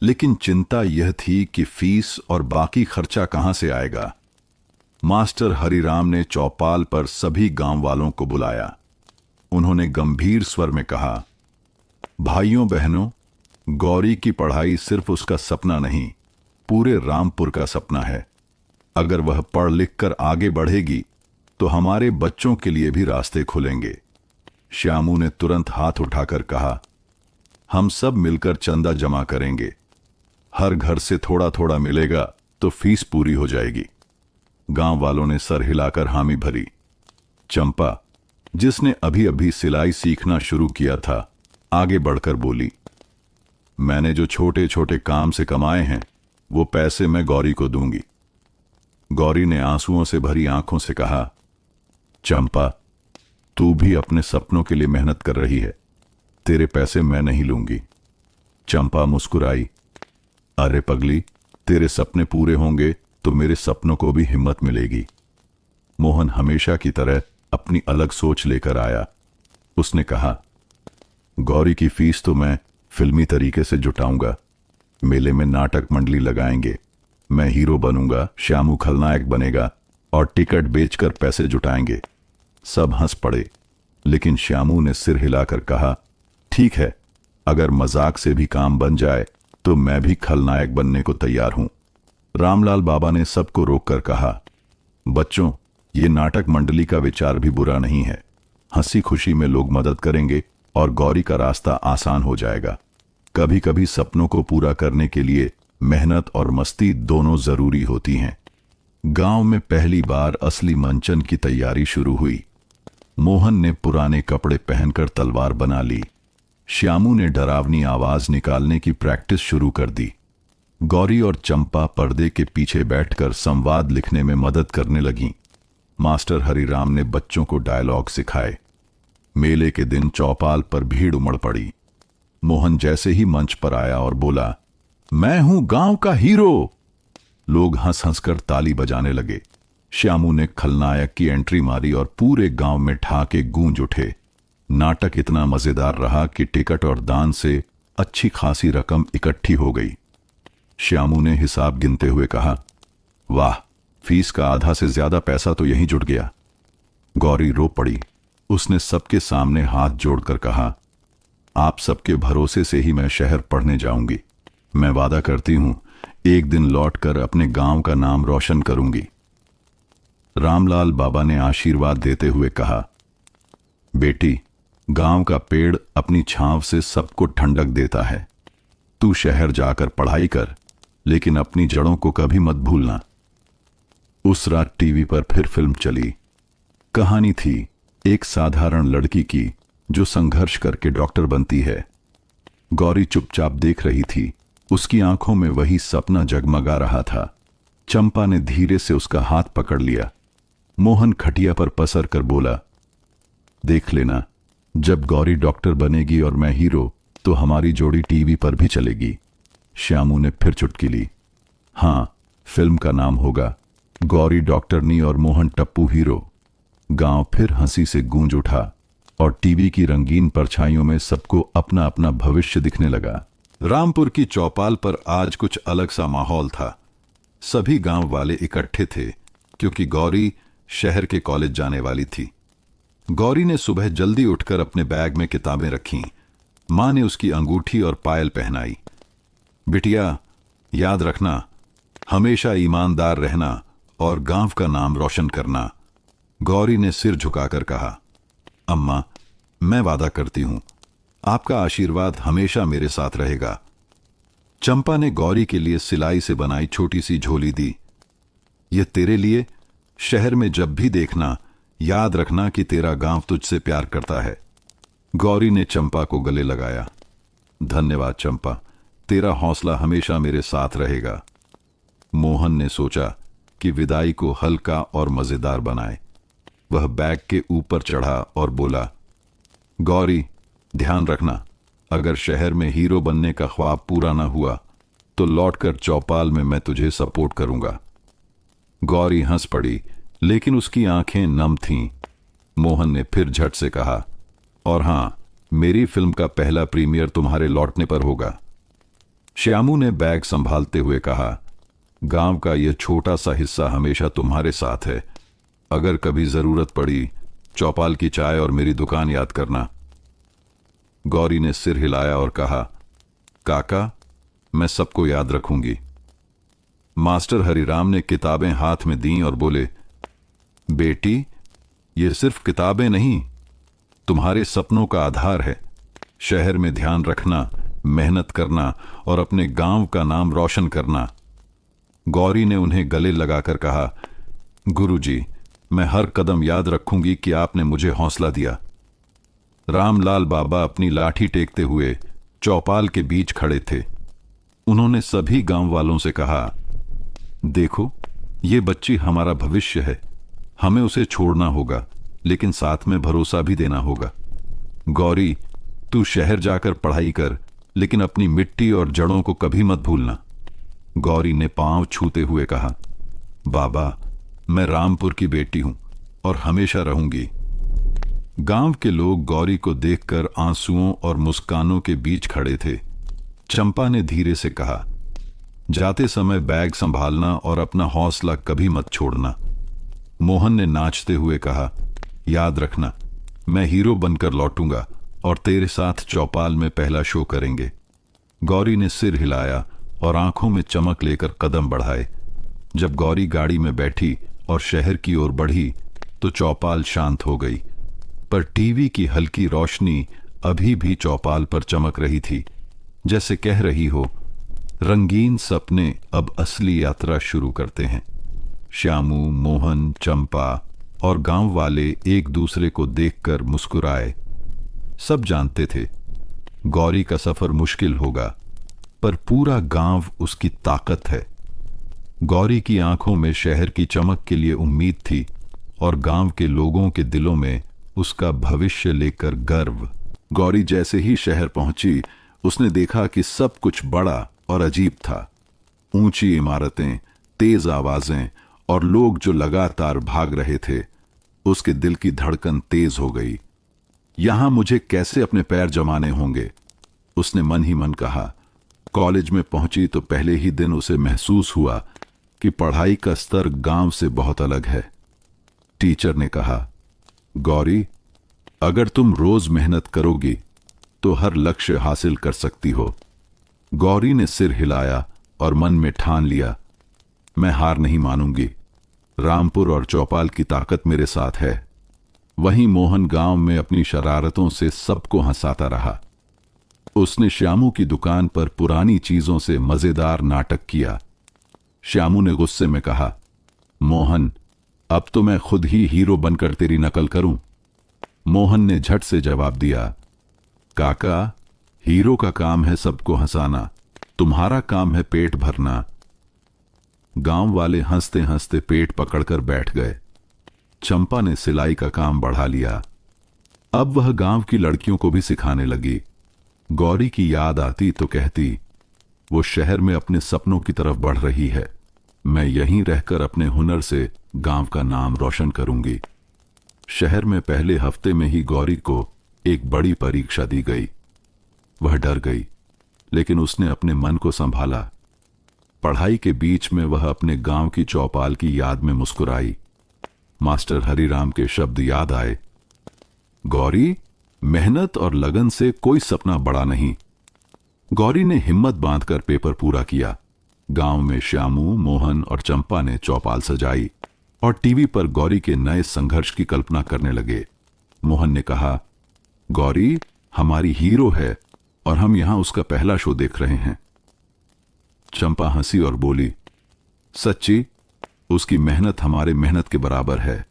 लेकिन चिंता यह थी कि फीस और बाकी खर्चा कहां से आएगा। मास्टर हरिराम ने चौपाल पर सभी गांव वालों को बुलाया। उन्होंने गंभीर स्वर में कहा, भाइयों बहनों, गौरी की पढ़ाई सिर्फ उसका सपना नहीं, पूरे रामपुर का सपना है। अगर वह पढ़ लिख कर आगे बढ़ेगी तो हमारे बच्चों के लिए भी रास्ते खुलेंगे। श्यामू ने तुरंत हाथ उठाकर कहा, हम सब मिलकर चंदा जमा करेंगे। हर घर से थोड़ा थोड़ा मिलेगा तो फीस पूरी हो जाएगी। गांव वालों ने सर हिलाकर हामी भरी। चंपा, जिसने अभी अभी सिलाई सीखना शुरू किया था, आगे बढ़कर बोली, मैंने जो छोटे छोटे काम से कमाए हैं वो पैसे मैं गौरी को दूंगी। गौरी ने आंसुओं से भरी आंखों से कहा, चंपा, तू भी अपने सपनों के लिए मेहनत कर रही है, तेरे पैसे मैं नहीं लूंगी। चंपा मुस्कुराई, अरे पगली, तेरे सपने पूरे होंगे तो मेरे सपनों को भी हिम्मत मिलेगी। मोहन हमेशा की तरह अपनी अलग सोच लेकर आया। उसने कहा, गौरी की फीस तो मैं फिल्मी तरीके से जुटाऊंगा। मेले में नाटक मंडली लगाएंगे, मैं हीरो बनूंगा, श्यामू खलनायक बनेगा और टिकट बेचकर पैसे जुटाएंगे। सब हंस पड़े, लेकिन श्यामू ने सिर हिलाकर कहा, ठीक है, अगर मजाक से भी काम बन जाए तो मैं भी खलनायक बनने को तैयार हूं। रामलाल बाबा ने सबको रोककर कहा, बच्चों, ये नाटक मंडली का विचार भी बुरा नहीं है। हंसी खुशी में लोग मदद करेंगे और गौरी का रास्ता आसान हो जाएगा। कभी कभी सपनों को पूरा करने के लिए मेहनत और मस्ती दोनों जरूरी होती हैं। गांव में पहली बार असली मंचन की तैयारी शुरू हुई। मोहन ने पुराने कपड़े पहनकर तलवार बना ली। श्यामू ने डरावनी आवाज निकालने की प्रैक्टिस शुरू कर दी। गौरी और चंपा पर्दे के पीछे बैठकर संवाद लिखने में मदद करने लगीं। मास्टर हरिराम ने बच्चों को डायलॉग सिखाए। मेले के दिन चौपाल पर भीड़ उमड़ पड़ी। मोहन जैसे ही मंच पर आया और बोला, मैं हूं गांव का हीरो, लोग हंस हंस कर ताली बजाने लगे। श्यामू ने खलनायक की एंट्री मारी और पूरे गांव में ठहाके गूंज उठे। नाटक इतना मजेदार रहा कि टिकट और दान से अच्छी खासी रकम इकट्ठी हो गई। श्यामू ने हिसाब गिनते हुए कहा, वाह, फीस का आधा से ज्यादा पैसा तो यहीं जुट गया। गौरी रो पड़ी। उसने सबके सामने हाथ जोड़कर कहा, आप सबके भरोसे से ही मैं शहर पढ़ने जाऊंगी। मैं वादा करती हूं, एक दिन लौटकर अपने गांव का नाम रोशन करूंगी। रामलाल बाबा ने आशीर्वाद देते हुए कहा, बेटी, गांव का पेड़ अपनी छांव से सबको ठंडक देता है। तू शहर जाकर पढ़ाई कर, लेकिन अपनी जड़ों को कभी मत भूलना। उस रात टीवी पर फिर फिल्म चली। कहानी थी एक साधारण लड़की की जो संघर्ष करके डॉक्टर बनती है। गौरी चुपचाप देख रही थी। उसकी आंखों में वही सपना जगमगा रहा था। चंपा ने धीरे से उसका हाथ पकड़ लिया। मोहन खटिया पर पसर कर बोला, देख लेना, जब गौरी डॉक्टर बनेगी और मैं हीरो, तो हमारी जोड़ी टीवी पर भी चलेगी। श्यामू ने फिर चुटकी ली। हाँ, फिल्म का नाम होगा गौरी डॉक्टरनी और मोहन टप्पू हीरो। गांव फिर हंसी से गूंज उठा और टीवी की रंगीन परछाइयों में सबको अपना अपना भविष्य दिखने लगा। रामपुर की चौपाल पर आज कुछ अलग सा माहौल था। सभी गांव वाले इकट्ठे थे क्योंकि गौरी शहर के कॉलेज जाने वाली थी। गौरी ने सुबह जल्दी उठकर अपने बैग में किताबें रखीं। मां ने उसकी अंगूठी और पायल पहनाई। बिटिया, याद रखना, हमेशा ईमानदार रहना और गांव का नाम रोशन करना। गौरी ने सिर झुकाकर कहा, अम्मा, मैं वादा करती हूं, आपका आशीर्वाद हमेशा मेरे साथ रहेगा। चंपा ने गौरी के लिए सिलाई से बनाई छोटी सी झोली दी। यह तेरे लिए, शहर में जब भी देखना, याद रखना कि तेरा गांव तुझसे प्यार करता है। गौरी ने चंपा को गले लगाया। धन्यवाद चंपा, तेरा हौसला हमेशा मेरे साथ रहेगा। मोहन ने सोचा, कि विदाई को हल्का और मजेदार बनाए। वह बैग के ऊपर चढ़ा और बोला, गौरी, ध्यान रखना, अगर शहर में हीरो बनने का ख्वाब पूरा ना हुआ तो लौटकर चौपाल में मैं तुझे सपोर्ट करूंगा। गौरी हंस पड़ी, लेकिन उसकी आंखें नम थीं। मोहन ने फिर झट से कहा, और हां, मेरी फिल्म का पहला प्रीमियर तुम्हारे लौटने पर होगा। श्यामू ने बैग संभालते हुए कहा, गांव का यह छोटा सा हिस्सा हमेशा तुम्हारे साथ है। अगर कभी जरूरत पड़ी, चौपाल की चाय और मेरी दुकान याद करना। गौरी ने सिर हिलाया और कहा, काका, मैं सबको याद रखूंगी। मास्टर हरिराम ने किताबें हाथ में दीं और बोले, बेटी, ये सिर्फ किताबें नहीं, तुम्हारे सपनों का आधार है। शहर में ध्यान रखना, मेहनत करना और अपने गांव का नाम रोशन करना। गौरी ने उन्हें गले लगाकर कहा, गुरुजी, मैं हर कदम याद रखूंगी कि आपने मुझे हौसला दिया। रामलाल बाबा अपनी लाठी टेकते हुए चौपाल के बीच खड़े थे। उन्होंने सभी गांव वालों से कहा, देखो, ये बच्ची हमारा भविष्य है। हमें उसे छोड़ना होगा, लेकिन साथ में भरोसा भी देना होगा। गौरी, तू शहर जाकर पढ़ाई कर, लेकिन अपनी मिट्टी और जड़ों को कभी मत भूलना। गौरी ने पांव छूते हुए कहा, बाबा, मैं रामपुर की बेटी हूं और हमेशा रहूंगी। गांव के लोग गौरी को देखकर आंसुओं और मुस्कानों के बीच खड़े थे। चंपा ने धीरे से कहा, जाते समय बैग संभालना और अपना हौसला कभी मत छोड़ना। मोहन ने नाचते हुए कहा, याद रखना, मैं हीरो बनकर लौटूंगा और तेरे साथ चौपाल में पहला शो करेंगे। गौरी ने सिर हिलाया और आंखों में चमक लेकर कदम बढ़ाए। जब गौरी गाड़ी में बैठी और शहर की ओर बढ़ी तो चौपाल शांत हो गई, पर टीवी की हल्की रोशनी अभी भी चौपाल पर चमक रही थी, जैसे कह रही हो, रंगीन सपने अब असली यात्रा शुरू करते हैं। श्यामू, मोहन, चंपा और गांव वाले एक दूसरे को देखकर मुस्कुराए। सब जानते थे गौरी का सफर मुश्किल होगा, पर पूरा गांव उसकी ताकत है। गौरी की आंखों में शहर की चमक के लिए उम्मीद थी और गांव के लोगों के दिलों में उसका भविष्य लेकर गर्व। गौरी जैसे ही शहर पहुंची, उसने देखा कि सब कुछ बड़ा और अजीब था। ऊंची इमारतें, तेज आवाजें और लोग जो लगातार भाग रहे थे। उसके दिल की धड़कन तेज हो गई। यहां मुझे कैसे अपने पैर जमाने होंगे, उसने मन ही मन कहा। कॉलेज में पहुंची तो पहले ही दिन उसे महसूस हुआ कि पढ़ाई का स्तर गांव से बहुत अलग है। टीचर ने कहा, गौरी, अगर तुम रोज मेहनत करोगी तो हर लक्ष्य हासिल कर सकती हो। गौरी ने सिर हिलाया और मन में ठान लिया, मैं हार नहीं मानूंगी। रामपुर और चौपाल की ताकत मेरे साथ है। वहीं मोहन गांव में अपनी शरारतों से सबको हंसाता रहा। उसने श्यामू की दुकान पर पुरानी चीजों से मजेदार नाटक किया। श्यामू ने गुस्से में कहा, मोहन, अब तो मैं खुद ही हीरो बनकर तेरी नकल करूं। मोहन ने झट से जवाब दिया, काका, हीरो का काम है सबको हंसाना, तुम्हारा काम है पेट भरना। गांव वाले हंसते हंसते पेट पकड़कर बैठ गए। चंपा ने सिलाई का काम बढ़ा लिया। अब वह गांव की लड़कियों को भी सिखाने लगी। गौरी की याद आती तो कहती, वो शहर में अपने सपनों की तरफ बढ़ रही है। मैं यहीं रहकर अपने हुनर से गांव का नाम रोशन करूंगी। शहर में पहले हफ्ते में ही गौरी को एक बड़ी परीक्षा दी गई। वह डर गई, लेकिन उसने अपने मन को संभाला। पढ़ाई के बीच में वह अपने गांव की चौपाल की याद में मुस्कुराई। मास्टर हरिराम के शब्द याद आए, गौरी, मेहनत और लगन से कोई सपना बड़ा नहीं। गौरी ने हिम्मत बांधकर पेपर पूरा किया। गांव में श्यामू, मोहन और चंपा ने चौपाल सजाई और टीवी पर गौरी के नए संघर्ष की कल्पना करने लगे। मोहन ने कहा, गौरी हमारी हीरो है और हम यहां उसका पहला शो देख रहे हैं। चंपा हंसी और बोली, सच्ची, उसकी मेहनत हमारे मेहनत के बराबर है।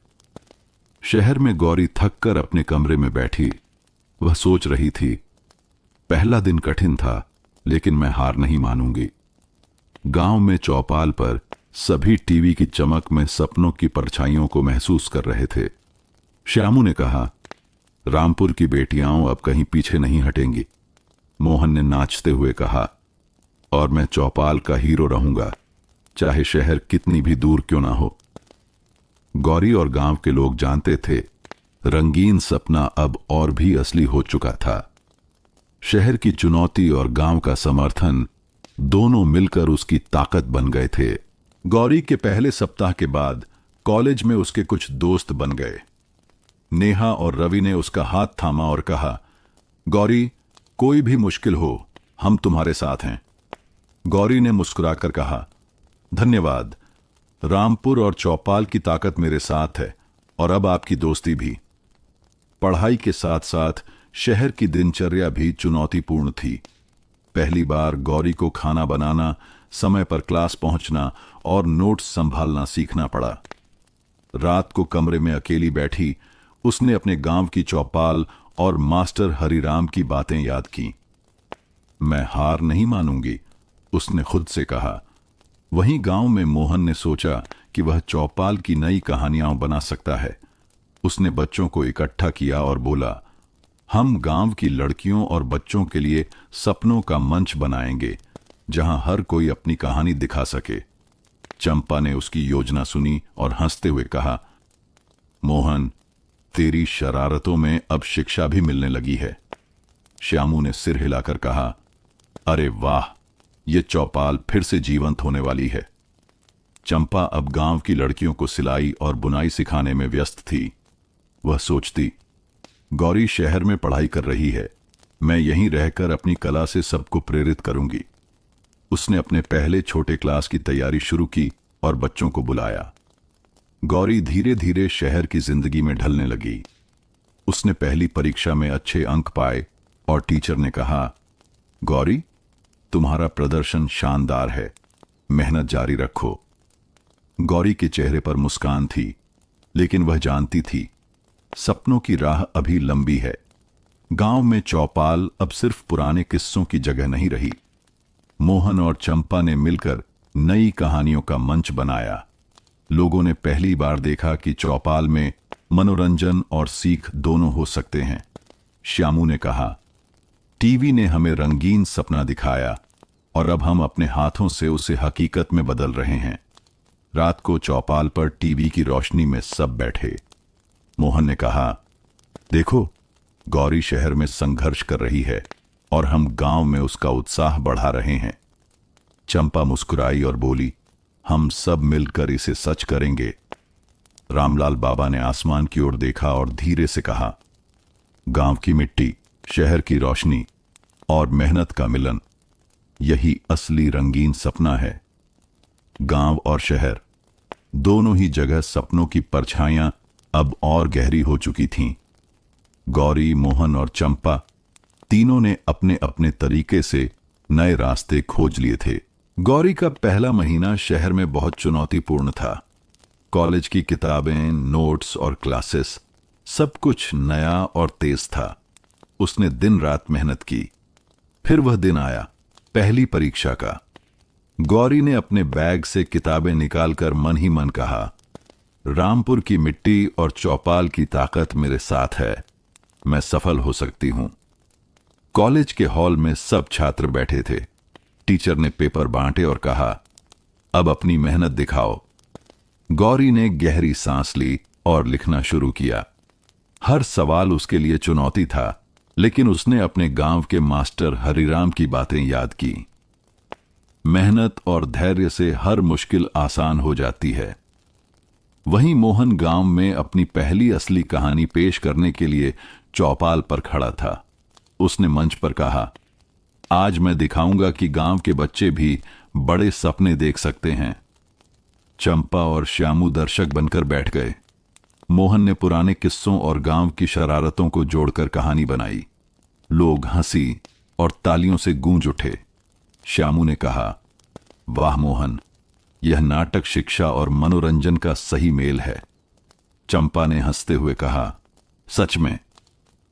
शहर में गौरी थक कर अपने कमरे में बैठी। वह सोच रही थी, पहला दिन कठिन था, लेकिन मैं हार नहीं मानूंगी। गांव में चौपाल पर सभी टीवी की चमक में सपनों की परछाइयों को महसूस कर रहे थे। श्यामू ने कहा, रामपुर की बेटियां अब कहीं पीछे नहीं हटेंगी। मोहन ने नाचते हुए कहा, और मैं चौपाल का हीरो रहूंगा, चाहे शहर कितनी भी दूर क्यों ना हो। गौरी और गांव के लोग जानते थे, रंगीन सपना अब और भी असली हो चुका था। शहर की चुनौती और गांव का समर्थन दोनों मिलकर उसकी ताकत बन गए थे। गौरी के पहले सप्ताह के बाद कॉलेज में उसके कुछ दोस्त बन गए। नेहा और रवि ने उसका हाथ थामा और कहा, गौरी, कोई भी मुश्किल हो, हम तुम्हारे साथ हैं। गौरी ने मुस्कुराकर कहा, धन्यवाद। रामपुर और चौपाल की ताकत मेरे साथ है और अब आपकी दोस्ती भी। पढ़ाई के साथ साथ शहर की दिनचर्या भी चुनौतीपूर्ण थी। पहली बार गौरी को खाना बनाना, समय पर क्लास पहुंचना और नोट्स संभालना सीखना पड़ा। रात को कमरे में अकेली बैठी उसने अपने गांव की चौपाल और मास्टर हरिराम की बातें याद की। मैं हार नहीं मानूंगी, उसने खुद से कहा। वहीं गांव में मोहन ने सोचा कि वह चौपाल की नई कहानियां बना सकता है। उसने बच्चों को इकट्ठा किया और बोला, हम गांव की लड़कियों और बच्चों के लिए सपनों का मंच बनाएंगे, जहां हर कोई अपनी कहानी दिखा सके। चंपा ने उसकी योजना सुनी और हंसते हुए कहा, मोहन, तेरी शरारतों में अब शिक्षा भी मिलने लगी है। श्यामू ने सिर हिलाकर कहा, अरे वाह, ये चौपाल फिर से जीवंत होने वाली है। चंपा अब गांव की लड़कियों को सिलाई और बुनाई सिखाने में व्यस्त थी। वह सोचती, गौरी शहर में पढ़ाई कर रही है, मैं यहीं रहकर अपनी कला से सबको प्रेरित करूंगी। उसने अपने पहले छोटे क्लास की तैयारी शुरू की और बच्चों को बुलाया। गौरी धीरे धीरे शहर की जिंदगी में ढलने लगी। उसने पहली परीक्षा में अच्छे अंक पाए और टीचर ने कहा, गौरी, तुम्हारा प्रदर्शन शानदार है, मेहनत जारी रखो। गौरी के चेहरे पर मुस्कान थी, लेकिन वह जानती थी, सपनों की राह अभी लंबी है। गांव में चौपाल अब सिर्फ पुराने किस्सों की जगह नहीं रही। मोहन और चंपा ने मिलकर नई कहानियों का मंच बनाया। लोगों ने पहली बार देखा कि चौपाल में मनोरंजन और सीख दोनों हो सकते हैं। श्यामू ने कहा, टीवी ने हमें रंगीन सपना दिखाया और अब हम अपने हाथों से उसे हकीकत में बदल रहे हैं। रात को चौपाल पर टीवी की रोशनी में सब बैठे। मोहन ने कहा, देखो, गौरी शहर में संघर्ष कर रही है और हम गांव में उसका उत्साह बढ़ा रहे हैं। चंपा मुस्कुराई और बोली, हम सब मिलकर इसे सच करेंगे। रामलाल बाबा ने आसमान की ओर देखा और धीरे से कहा, गांव की मिट्टी, शहर की रोशनी और मेहनत का मिलन, यही असली रंगीन सपना है। गांव और शहर दोनों ही जगह सपनों की परछाइयां अब और गहरी हो चुकी थीं। गौरी, मोहन और चंपा तीनों ने अपने अपने तरीके से नए रास्ते खोज लिए थे। गौरी का पहला महीना शहर में बहुत चुनौतीपूर्ण था। कॉलेज की किताबें, नोट्स और क्लासेस, सब कुछ नया और तेज था। उसने दिन रात मेहनत की। फिर वह दिन आया, पहली परीक्षा का। गौरी ने अपने बैग से किताबें निकालकर मन ही मन कहा, रामपुर की मिट्टी और चौपाल की ताकत मेरे साथ है, मैं सफल हो सकती हूं। कॉलेज के हॉल में सब छात्र बैठे थे। टीचर ने पेपर बांटे और कहा, अब अपनी मेहनत दिखाओ। गौरी ने गहरी सांस ली और लिखना शुरू किया। हर सवाल उसके लिए चुनौती था, लेकिन उसने अपने गांव के मास्टर हरिराम की बातें याद की। मेहनत और धैर्य से हर मुश्किल आसान हो जाती है। वहीं मोहन गांव में अपनी पहली असली कहानी पेश करने के लिए चौपाल पर खड़ा था। उसने मंच पर कहा, आज मैं दिखाऊंगा कि गांव के बच्चे भी बड़े सपने देख सकते हैं। चंपा और श्यामू दर्शक बनकर बैठ गए। मोहन ने पुराने किस्सों और गांव की शरारतों को जोड़कर कहानी बनाई। लोग हंसी और तालियों से गूंज उठे। श्यामू ने कहा, वाह मोहन, यह नाटक शिक्षा और मनोरंजन का सही मेल है। चंपा ने हंसते हुए कहा, सच में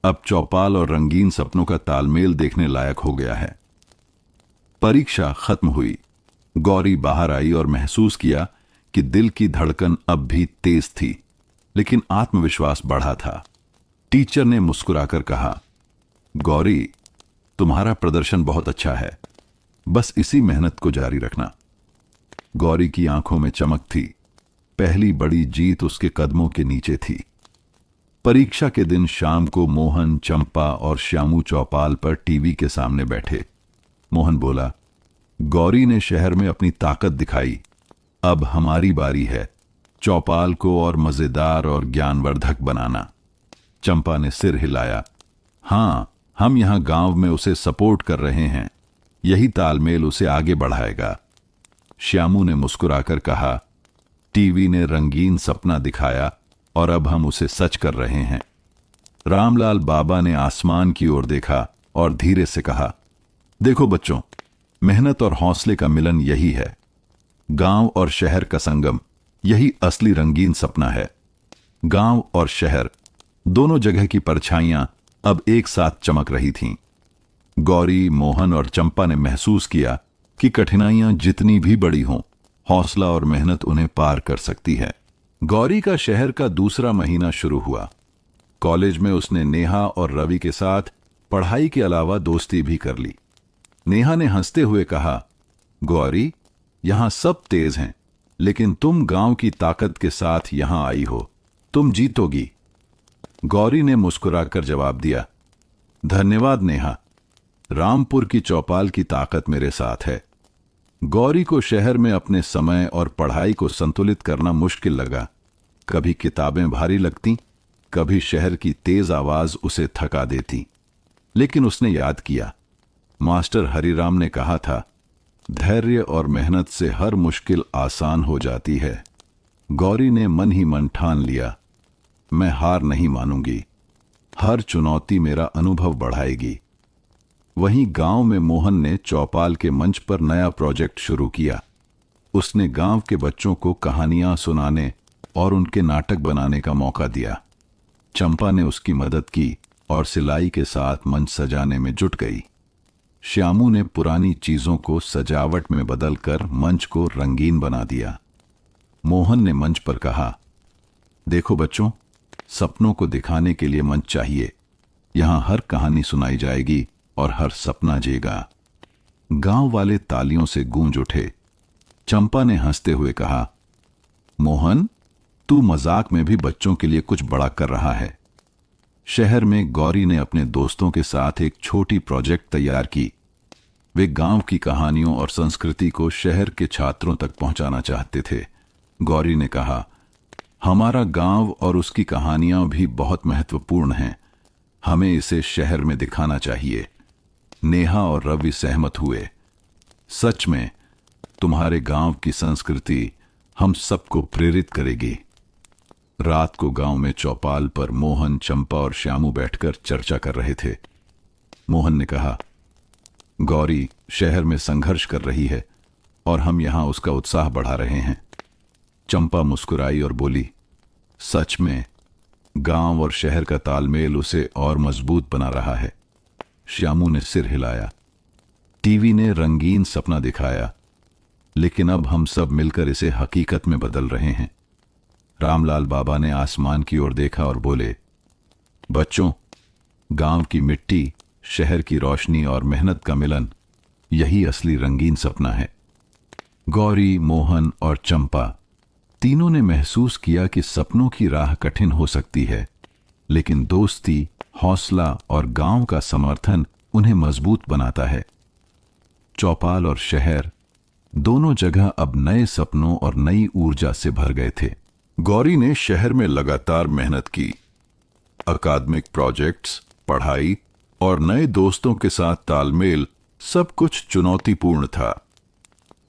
अब चौपाल और रंगीन सपनों का तालमेल देखने लायक हो गया है। परीक्षा खत्म हुई। गौरी बाहर आई और महसूस किया कि दिल की धड़कन अब भी तेज थी, लेकिन आत्मविश्वास बढ़ा था। टीचर ने मुस्कुराकर कहा, गौरी, तुम्हारा प्रदर्शन बहुत अच्छा है, बस इसी मेहनत को जारी रखना। गौरी की आंखों में चमक थी। पहली बड़ी जीत उसके कदमों के नीचे थी। परीक्षा के दिन शाम को मोहन, चंपा और श्यामू चौपाल पर टीवी के सामने बैठे। मोहन बोला, गौरी ने शहर में अपनी ताकत दिखाई, अब हमारी बारी है चौपाल को और मजेदार और ज्ञानवर्धक बनाना। चंपा ने सिर हिलाया, हां, हम यहां गांव में उसे सपोर्ट कर रहे हैं, यही तालमेल उसे आगे बढ़ाएगा। श्यामू ने मुस्कुराकर कहा, टीवी ने रंगीन सपना दिखाया और अब हम उसे सच कर रहे हैं। रामलाल बाबा ने आसमान की ओर देखा और धीरे से कहा, देखो बच्चों, मेहनत और हौसले का मिलन यही है। गांव और शहर का संगम, यही असली रंगीन सपना है। गांव और शहर दोनों जगह की परछाइयां अब एक साथ चमक रही थीं। गौरी, मोहन और चंपा ने महसूस किया कि कठिनाइयां जितनी भी बड़ी हों, हौसला और मेहनत उन्हें पार कर सकती है। गौरी का शहर का दूसरा महीना शुरू हुआ। कॉलेज में उसने नेहा और रवि के साथ पढ़ाई के अलावा दोस्ती भी कर ली। नेहा ने हंसते हुए कहा, गौरी, यहां सब तेज हैं, लेकिन तुम गांव की ताकत के साथ यहां आई हो, तुम जीतोगी। गौरी ने मुस्कुराकर जवाब दिया, धन्यवाद नेहा, रामपुर की चौपाल की ताकत मेरे साथ है। गौरी को शहर में अपने समय और पढ़ाई को संतुलित करना मुश्किल लगा। कभी किताबें भारी लगती, कभी शहर की तेज आवाज उसे थका देती। लेकिन उसने याद किया, मास्टर हरिराम ने कहा था, धैर्य और मेहनत से हर मुश्किल आसान हो जाती है। गौरी ने मन ही मन ठान लिया, मैं हार नहीं मानूंगी, हर चुनौती मेरा अनुभव बढ़ाएगी। वहीं गांव में मोहन ने चौपाल के मंच पर नया प्रोजेक्ट शुरू किया। उसने गांव के बच्चों को कहानियां सुनाने और उनके नाटक बनाने का मौका दिया। चंपा ने उसकी मदद की और सिलाई के साथ मंच सजाने में जुट गई। श्यामू ने पुरानी चीजों को सजावट में बदलकर मंच को रंगीन बना दिया। मोहन ने मंच पर कहा, देखो बच्चों, सपनों को दिखाने के लिए मंच चाहिए। यहां हर कहानी सुनाई जाएगी और हर सपना जेगा। गांव वाले तालियों से गूंज उठे। चंपा ने हंसते हुए कहा, मोहन, तू मजाक में भी बच्चों के लिए कुछ बड़ा कर रहा है। शहर में गौरी ने अपने दोस्तों के साथ एक छोटी प्रोजेक्ट तैयार की। वे गांव की कहानियों और संस्कृति को शहर के छात्रों तक पहुंचाना चाहते थे। गौरी ने कहा, हमारा गांव और उसकी कहानियां भी बहुत महत्वपूर्ण हैं, हमें इसे शहर में दिखाना चाहिए। नेहा और रवि सहमत हुए। सच में तुम्हारे गांव की संस्कृति हम सबको प्रेरित करेगी। रात को गांव में चौपाल पर मोहन, चंपा और श्यामू बैठकर चर्चा कर रहे थे। मोहन ने कहा, गौरी शहर में संघर्ष कर रही है और हम यहां उसका उत्साह बढ़ा रहे हैं। चंपा मुस्कुराई और बोली, सच में गांव और शहर का तालमेल उसे और मजबूत बना रहा है। श्यामू ने सिर हिलाया, टीवी ने रंगीन सपना दिखाया, लेकिन अब हम सब मिलकर इसे हकीकत में बदल रहे हैं। रामलाल बाबा ने आसमान की ओर देखा और बोले, बच्चों, गांव की मिट्टी, शहर की रोशनी और मेहनत का मिलन, यही असली रंगीन सपना है। गौरी, मोहन और चंपा तीनों ने महसूस किया कि सपनों की राह कठिन हो सकती है, लेकिन दोस्ती, हौसला और गांव का समर्थन उन्हें मजबूत बनाता है। चौपाल और शहर दोनों जगह अब नए सपनों और नई ऊर्जा से भर गए थे। गौरी ने शहर में लगातार मेहनत की। अकादमिक प्रोजेक्ट्स, पढ़ाई और नए दोस्तों के साथ तालमेल, सब कुछ चुनौतीपूर्ण था।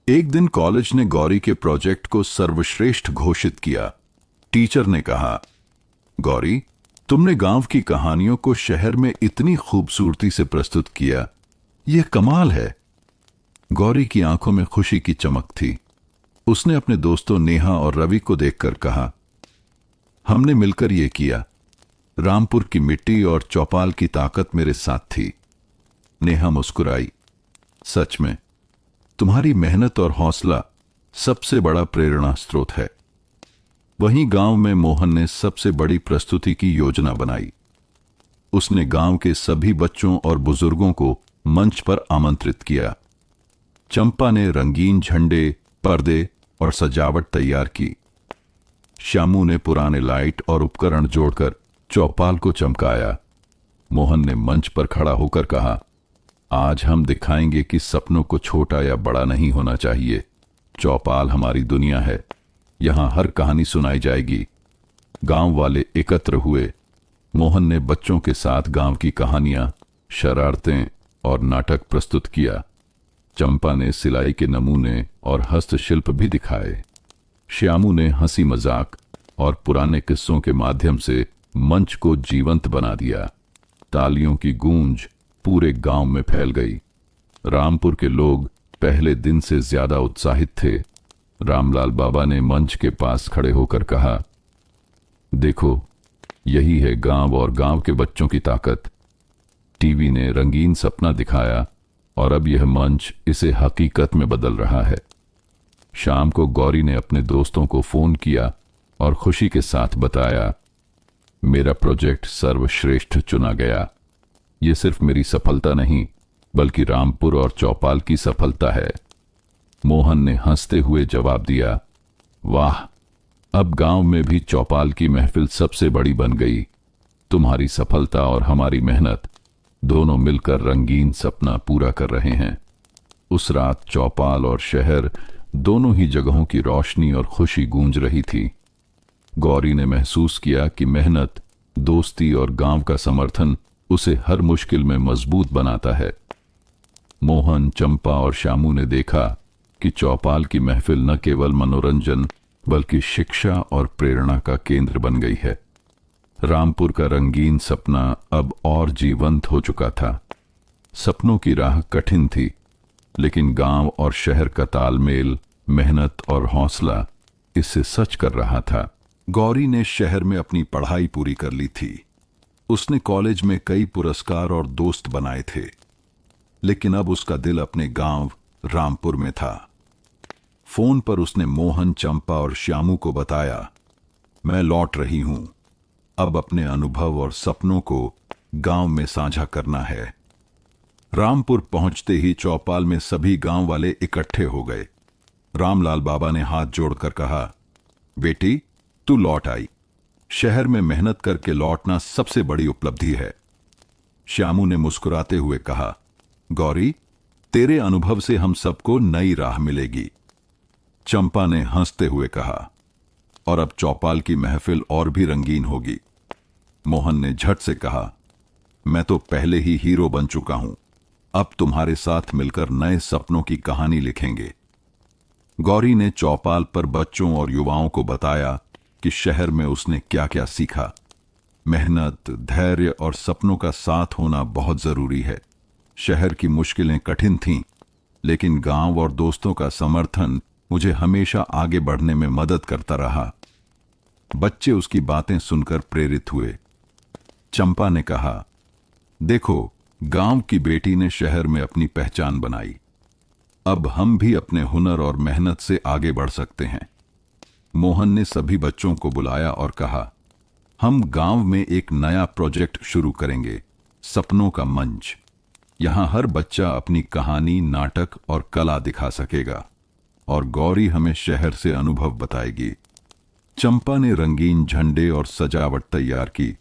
एक दिन कॉलेज ने गौरी के प्रोजेक्ट को सर्वश्रेष्ठ घोषित किया। टीचर ने कहा, गौरी, तुमने गांव की कहानियों को शहर में इतनी खूबसूरती से प्रस्तुत किया, यह कमाल है। गौरी की आंखों में खुशी की चमक थी। उसने अपने दोस्तों नेहा और रवि को देखकर कहा, हमने मिलकर यह किया। रामपुर की मिट्टी और चौपाल की ताकत मेरे साथ थी। नेहा मुस्कुराई, सच में तुम्हारी मेहनत और हौसला सबसे बड़ा प्रेरणा स्रोत है। वहीं गांव में मोहन ने सबसे बड़ी प्रस्तुति की योजना बनाई। उसने गांव के सभी बच्चों और बुजुर्गों को मंच पर आमंत्रित किया। चंपा ने रंगीन झंडे, पर्दे और सजावट तैयार की। श्यामू ने पुराने लाइट और उपकरण जोड़कर चौपाल को चमकाया। मोहन ने मंच पर खड़ा होकर कहा, आज हम दिखाएंगे कि सपनों को छोटा या बड़ा नहीं होना चाहिए। चौपाल हमारी दुनिया है, यहां हर कहानी सुनाई जाएगी। गांव वाले एकत्र हुए। मोहन ने बच्चों के साथ गांव की कहानियां, शरारतें और नाटक प्रस्तुत किया। चंपा ने सिलाई के नमूने और हस्तशिल्प भी दिखाए। श्यामू ने हंसी मजाक और पुराने किस्सों के माध्यम से मंच को जीवंत बना दिया। तालियों की गूंज पूरे गांव में फैल गई। रामपुर के लोग पहले दिन से ज्यादा उत्साहित थे। रामलाल बाबा ने मंच के पास खड़े होकर कहा, देखो, यही है गांव और गांव के बच्चों की ताकत। टीवी ने रंगीन सपना दिखाया और अब यह मंच इसे हकीकत में बदल रहा है। शाम को गौरी ने अपने दोस्तों को फोन किया और खुशी के साथ बताया, मेरा प्रोजेक्ट सर्वश्रेष्ठ चुना गया। यह सिर्फ मेरी सफलता नहीं, बल्कि रामपुर और चौपाल की सफलता है। मोहन ने हंसते हुए जवाब दिया, वाह, अब गांव में भी चौपाल की महफिल सबसे बड़ी बन गई। तुम्हारी सफलता और हमारी मेहनत दोनों मिलकर रंगीन सपना पूरा कर रहे हैं। उस रात चौपाल और शहर दोनों ही जगहों की रोशनी और खुशी गूंज रही थी। गौरी ने महसूस किया कि मेहनत, दोस्ती और गांव का समर्थन उसे हर मुश्किल में मजबूत बनाता है। मोहन, चंपा और श्यामू ने देखा कि चौपाल की महफिल न केवल मनोरंजन बल्कि शिक्षा और प्रेरणा का केंद्र बन गई है। रामपुर का रंगीन सपना अब और जीवंत हो चुका था। सपनों की राह कठिन थी, लेकिन गांव और शहर का तालमेल, मेहनत और हौसला इससे सच कर रहा था। गौरी ने शहर में अपनी पढ़ाई पूरी कर ली थी। उसने कॉलेज में कई पुरस्कार और दोस्त बनाए थे, लेकिन अब उसका दिल अपने गांव रामपुर में था। फोन पर उसने मोहन, चंपा और श्यामू को बताया, मैं लौट रही हूं। अब अपने अनुभव और सपनों को गांव में साझा करना है। रामपुर पहुंचते ही चौपाल में सभी गांव वाले इकट्ठे हो गए। रामलाल बाबा ने हाथ जोड़कर कहा, बेटी, तू लौट आई। शहर में मेहनत करके लौटना सबसे बड़ी उपलब्धि है। श्यामू ने मुस्कुराते हुए कहा, गौरी, तेरे अनुभव से हम सबको नई राह मिलेगी। चंपा ने हंसते हुए कहा, और अब चौपाल की महफिल और भी रंगीन होगी। मोहन ने झट से कहा, मैं तो पहले ही हीरो बन चुका हूं, अब तुम्हारे साथ मिलकर नए सपनों की कहानी लिखेंगे। गौरी ने चौपाल पर बच्चों और युवाओं को बताया कि शहर में उसने क्या क्या सीखा। मेहनत, धैर्य और सपनों का साथ होना बहुत जरूरी है। शहर की मुश्किलें कठिन थीं, लेकिन गांव और दोस्तों का समर्थन मुझे हमेशा आगे बढ़ने में मदद करता रहा। बच्चे उसकी बातें सुनकर प्रेरित हुए। चंपा ने कहा, देखो, गांव की बेटी ने शहर में अपनी पहचान बनाई। अब हम भी अपने हुनर और मेहनत से आगे बढ़ सकते हैं। मोहन ने सभी बच्चों को बुलाया और कहा, हम गांव में एक नया प्रोजेक्ट शुरू करेंगे, सपनों का मंच। यहां हर बच्चा अपनी कहानी, नाटक और कला दिखा सकेगा, और गौरी हमें शहर से अनुभव बताएगी। चंपा ने रंगीन झंडे और सजावट तैयार की।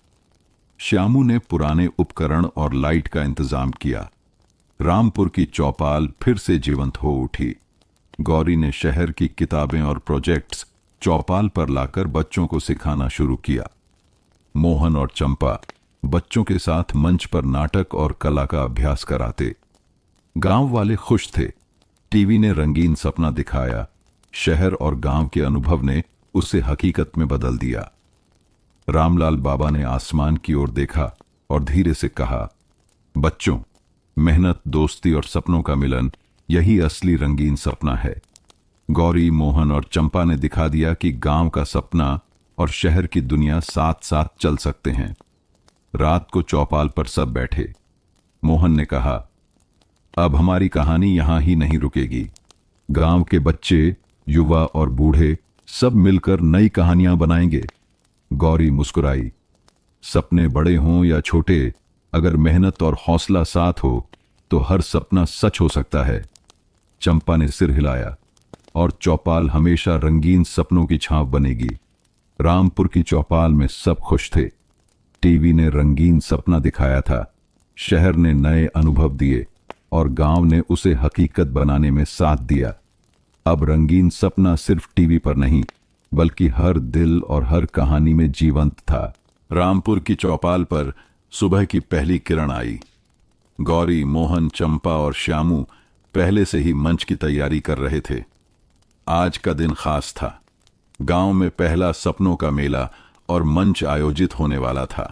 श्यामू ने पुराने उपकरण और लाइट का इंतजाम किया। रामपुर की चौपाल फिर से जीवंत हो उठी। गौरी ने शहर की किताबें और प्रोजेक्ट्स चौपाल पर लाकर बच्चों को सिखाना शुरू किया। मोहन और चंपा बच्चों के साथ मंच पर नाटक और कला का अभ्यास कराते। गांव वाले खुश थे। टीवी ने रंगीन सपना दिखाया। शहर और गांव के अनुभव ने उसे हकीकत में बदल दिया। रामलाल बाबा ने आसमान की ओर देखा और धीरे से कहा, बच्चों, मेहनत, दोस्ती और सपनों का मिलन, यही असली रंगीन सपना है। गौरी, मोहन और चंपा ने दिखा दिया कि गांव का सपना और शहर की दुनिया साथ साथ चल सकते हैं। रात को चौपाल पर सब बैठे। मोहन ने कहा, अब हमारी कहानी यहां ही नहीं रुकेगी, गांव के बच्चे, युवा और बूढ़े सब मिलकर नई कहानियां बनाएंगे। गौरी मुस्कुराई। सपने बड़े हों या छोटे, अगर मेहनत और हौसला साथ हो तो हर सपना सच हो सकता है। चंपा ने सिर हिलाया। और चौपाल हमेशा रंगीन सपनों की छांव बनेगी। रामपुर की चौपाल में सब खुश थे। टीवी ने रंगीन सपना दिखाया था, शहर ने नए अनुभव दिए और गांव ने उसे हकीकत बनाने में साथ दिया। अब रंगीन सपना सिर्फ टीवी पर नहीं, बल्कि हर दिल और हर कहानी में जीवंत था। रामपुर की चौपाल पर सुबह की पहली किरण आई। गौरी, मोहन, चंपा और श्यामू पहले से ही मंच की तैयारी कर रहे थे। आज का दिन खास था। गांव में पहला सपनों का मेला और मंच आयोजित होने वाला था।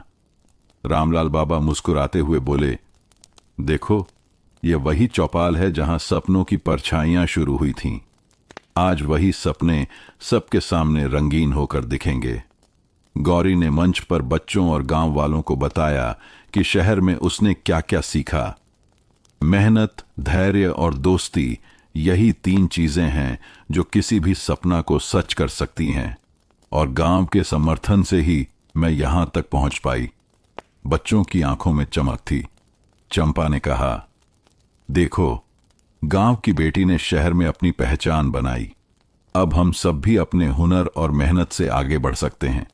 रामलाल बाबा मुस्कुराते हुए बोले, देखो, ये वही चौपाल है जहां सपनों की परछाइयां शुरू हुई थीं। आज वही सपने सबके सामने रंगीन होकर दिखेंगे। गौरी ने मंच पर बच्चों और गांव वालों को बताया कि शहर में उसने क्या क्या सीखा। मेहनत, धैर्य और दोस्ती, यही 3 चीजें हैं जो किसी भी सपना को सच कर सकती हैं। और गांव के समर्थन से ही मैं यहां तक पहुंच पाई। बच्चों की आंखों में चमक थी। चंपा ने कहा, देखो, गांव की बेटी ने शहर में अपनी पहचान बनाई। अब हम सब भी अपने हुनर और मेहनत से आगे बढ़ सकते हैं।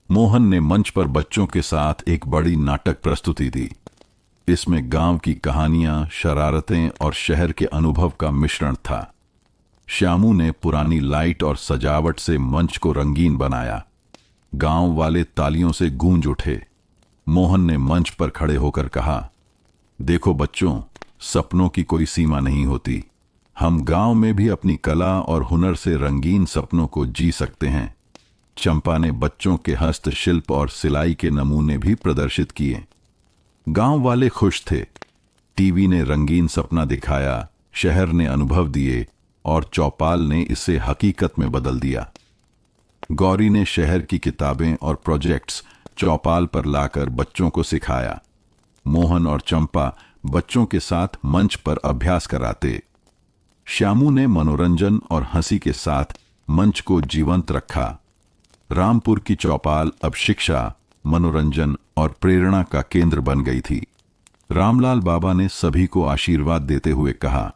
मोहन ने मंच पर बच्चों के साथ एक बड़ी नाटक प्रस्तुति दी। इसमें गांव की कहानियां, शरारतें और शहर के अनुभव का मिश्रण था। श्यामू ने पुरानी लाइट और सजावट से मंच को रंगीन बनाया। गांव वाले तालियों से गूंज उठे। मोहन ने मंच पर खड़े होकर कहा, देखो बच्चों, सपनों की कोई सीमा नहीं होती। हम गांव में भी अपनी कला और हुनर से रंगीन सपनों को जी सकते हैं। चंपा ने बच्चों के हस्तशिल्प और सिलाई के नमूने भी प्रदर्शित किए। गांव वाले खुश थे। टीवी ने रंगीन सपना दिखाया, शहर ने अनुभव दिए और चौपाल ने इसे हकीकत में बदल दिया। गौरी ने शहर की किताबें और प्रोजेक्ट्स चौपाल पर लाकर बच्चों को सिखाया। मोहन और चंपा बच्चों के साथ मंच पर अभ्यास कराते। श्यामू ने मनोरंजन और हंसी के साथ मंच को जीवंत रखा। रामपुर की चौपाल अब शिक्षा, मनोरंजन और प्रेरणा का केंद्र बन गई थी। रामलाल बाबा ने सभी को आशीर्वाद देते हुए कहा,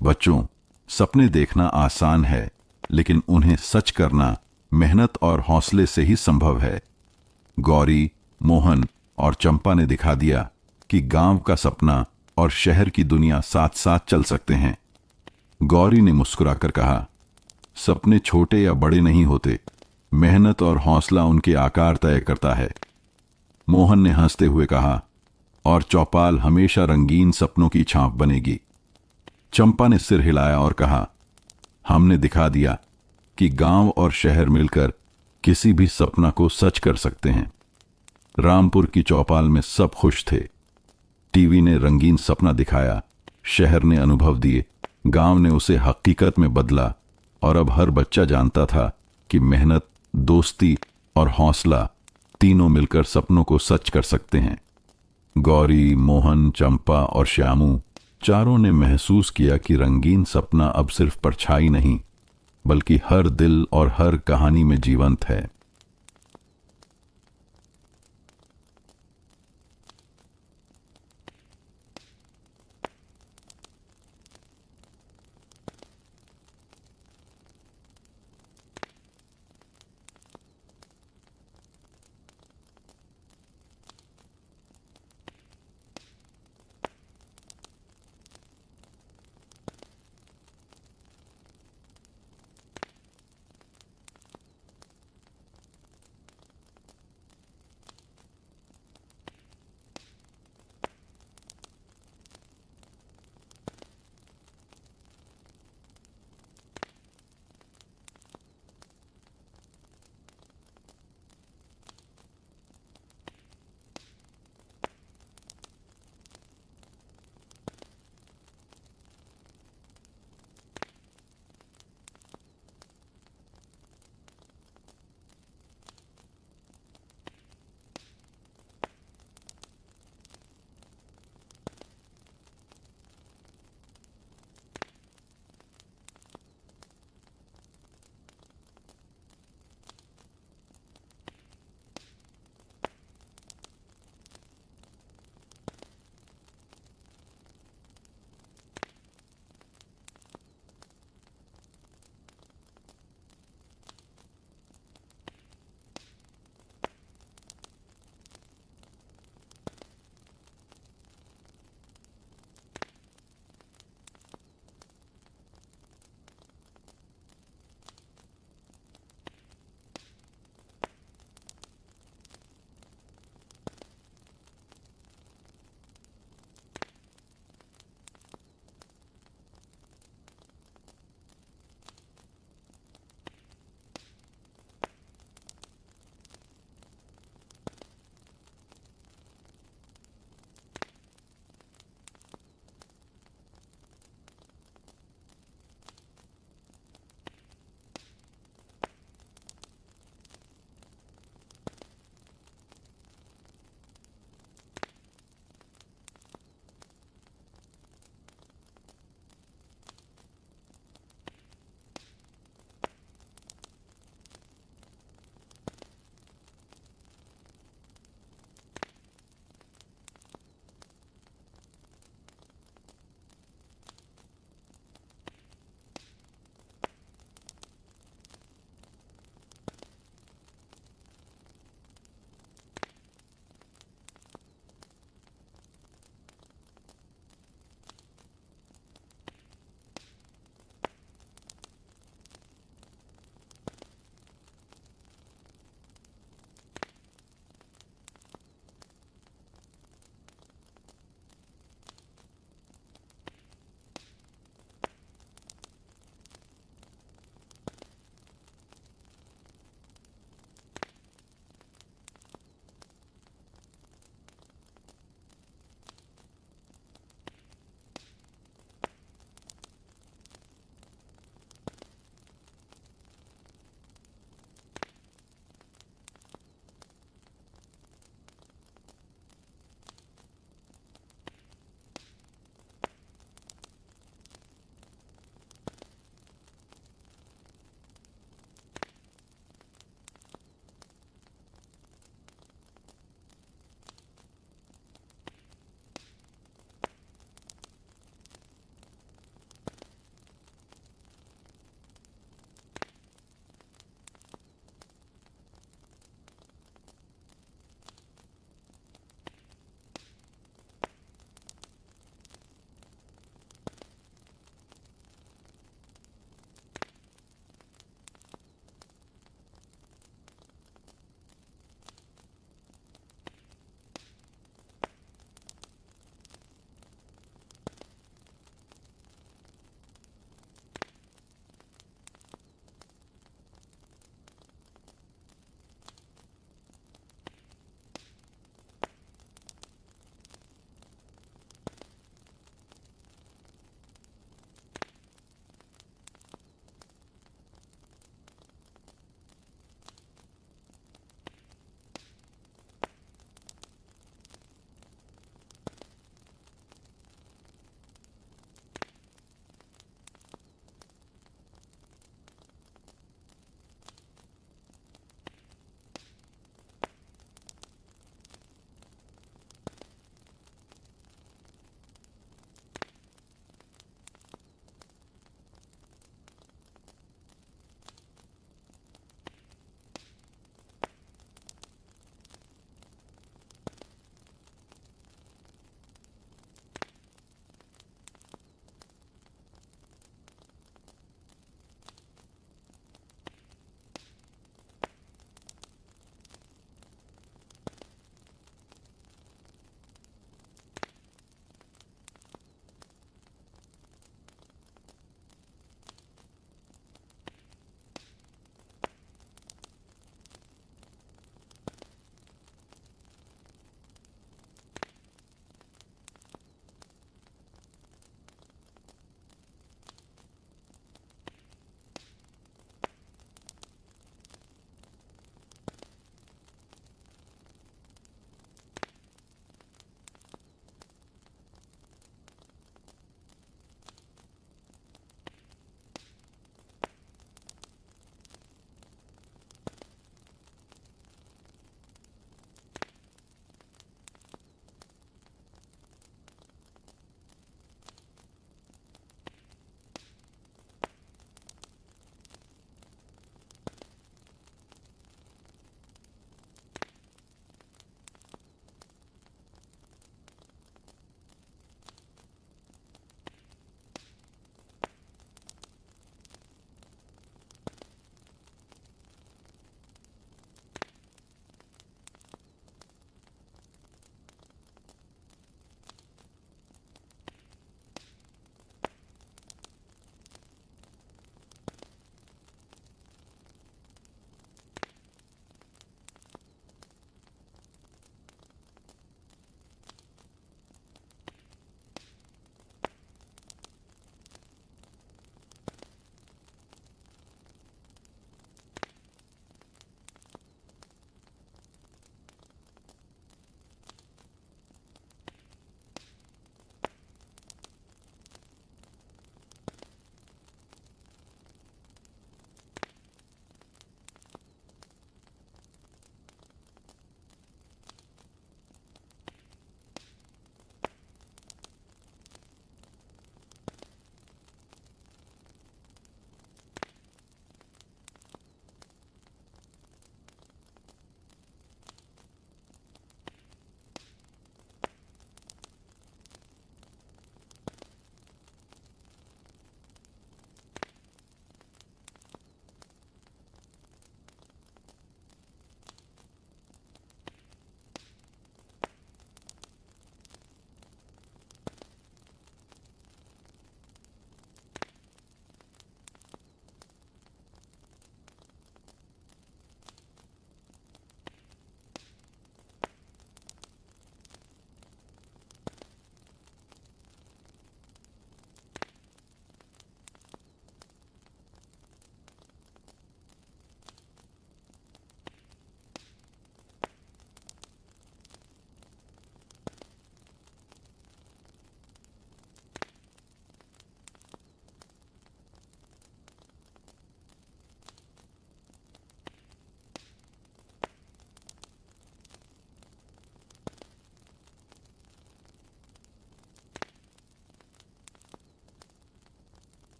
बच्चों, सपने देखना आसान है, लेकिन उन्हें सच करना मेहनत और हौसले से ही संभव है। गौरी, मोहन और चंपा ने दिखा दिया कि गांव का सपना और शहर की दुनिया साथ साथ चल सकते हैं। गौरी ने मुस्कुराकर कहा, सपने छोटे या बड़े नहीं होते, मेहनत और हौसला उनके आकार तय करता है। मोहन ने हंसते हुए कहा, और चौपाल हमेशा रंगीन सपनों की छाप बनेगी। चंपा ने सिर हिलाया और कहा, हमने दिखा दिया कि गांव और शहर मिलकर किसी भी सपना को सच कर सकते हैं। रामपुर की चौपाल में सब खुश थे। टीवी ने रंगीन सपना दिखाया, शहर ने अनुभव दिए, गांव ने उसे हकीकत में बदला और अब हर बच्चा जानता था कि मेहनत, दोस्ती और हौसला तीनों मिलकर सपनों को सच कर सकते हैं। गौरी, मोहन, चंपा और श्यामू चारों ने महसूस किया कि रंगीन सपना अब सिर्फ परछाई नहीं, बल्कि हर दिल और हर कहानी में जीवंत है।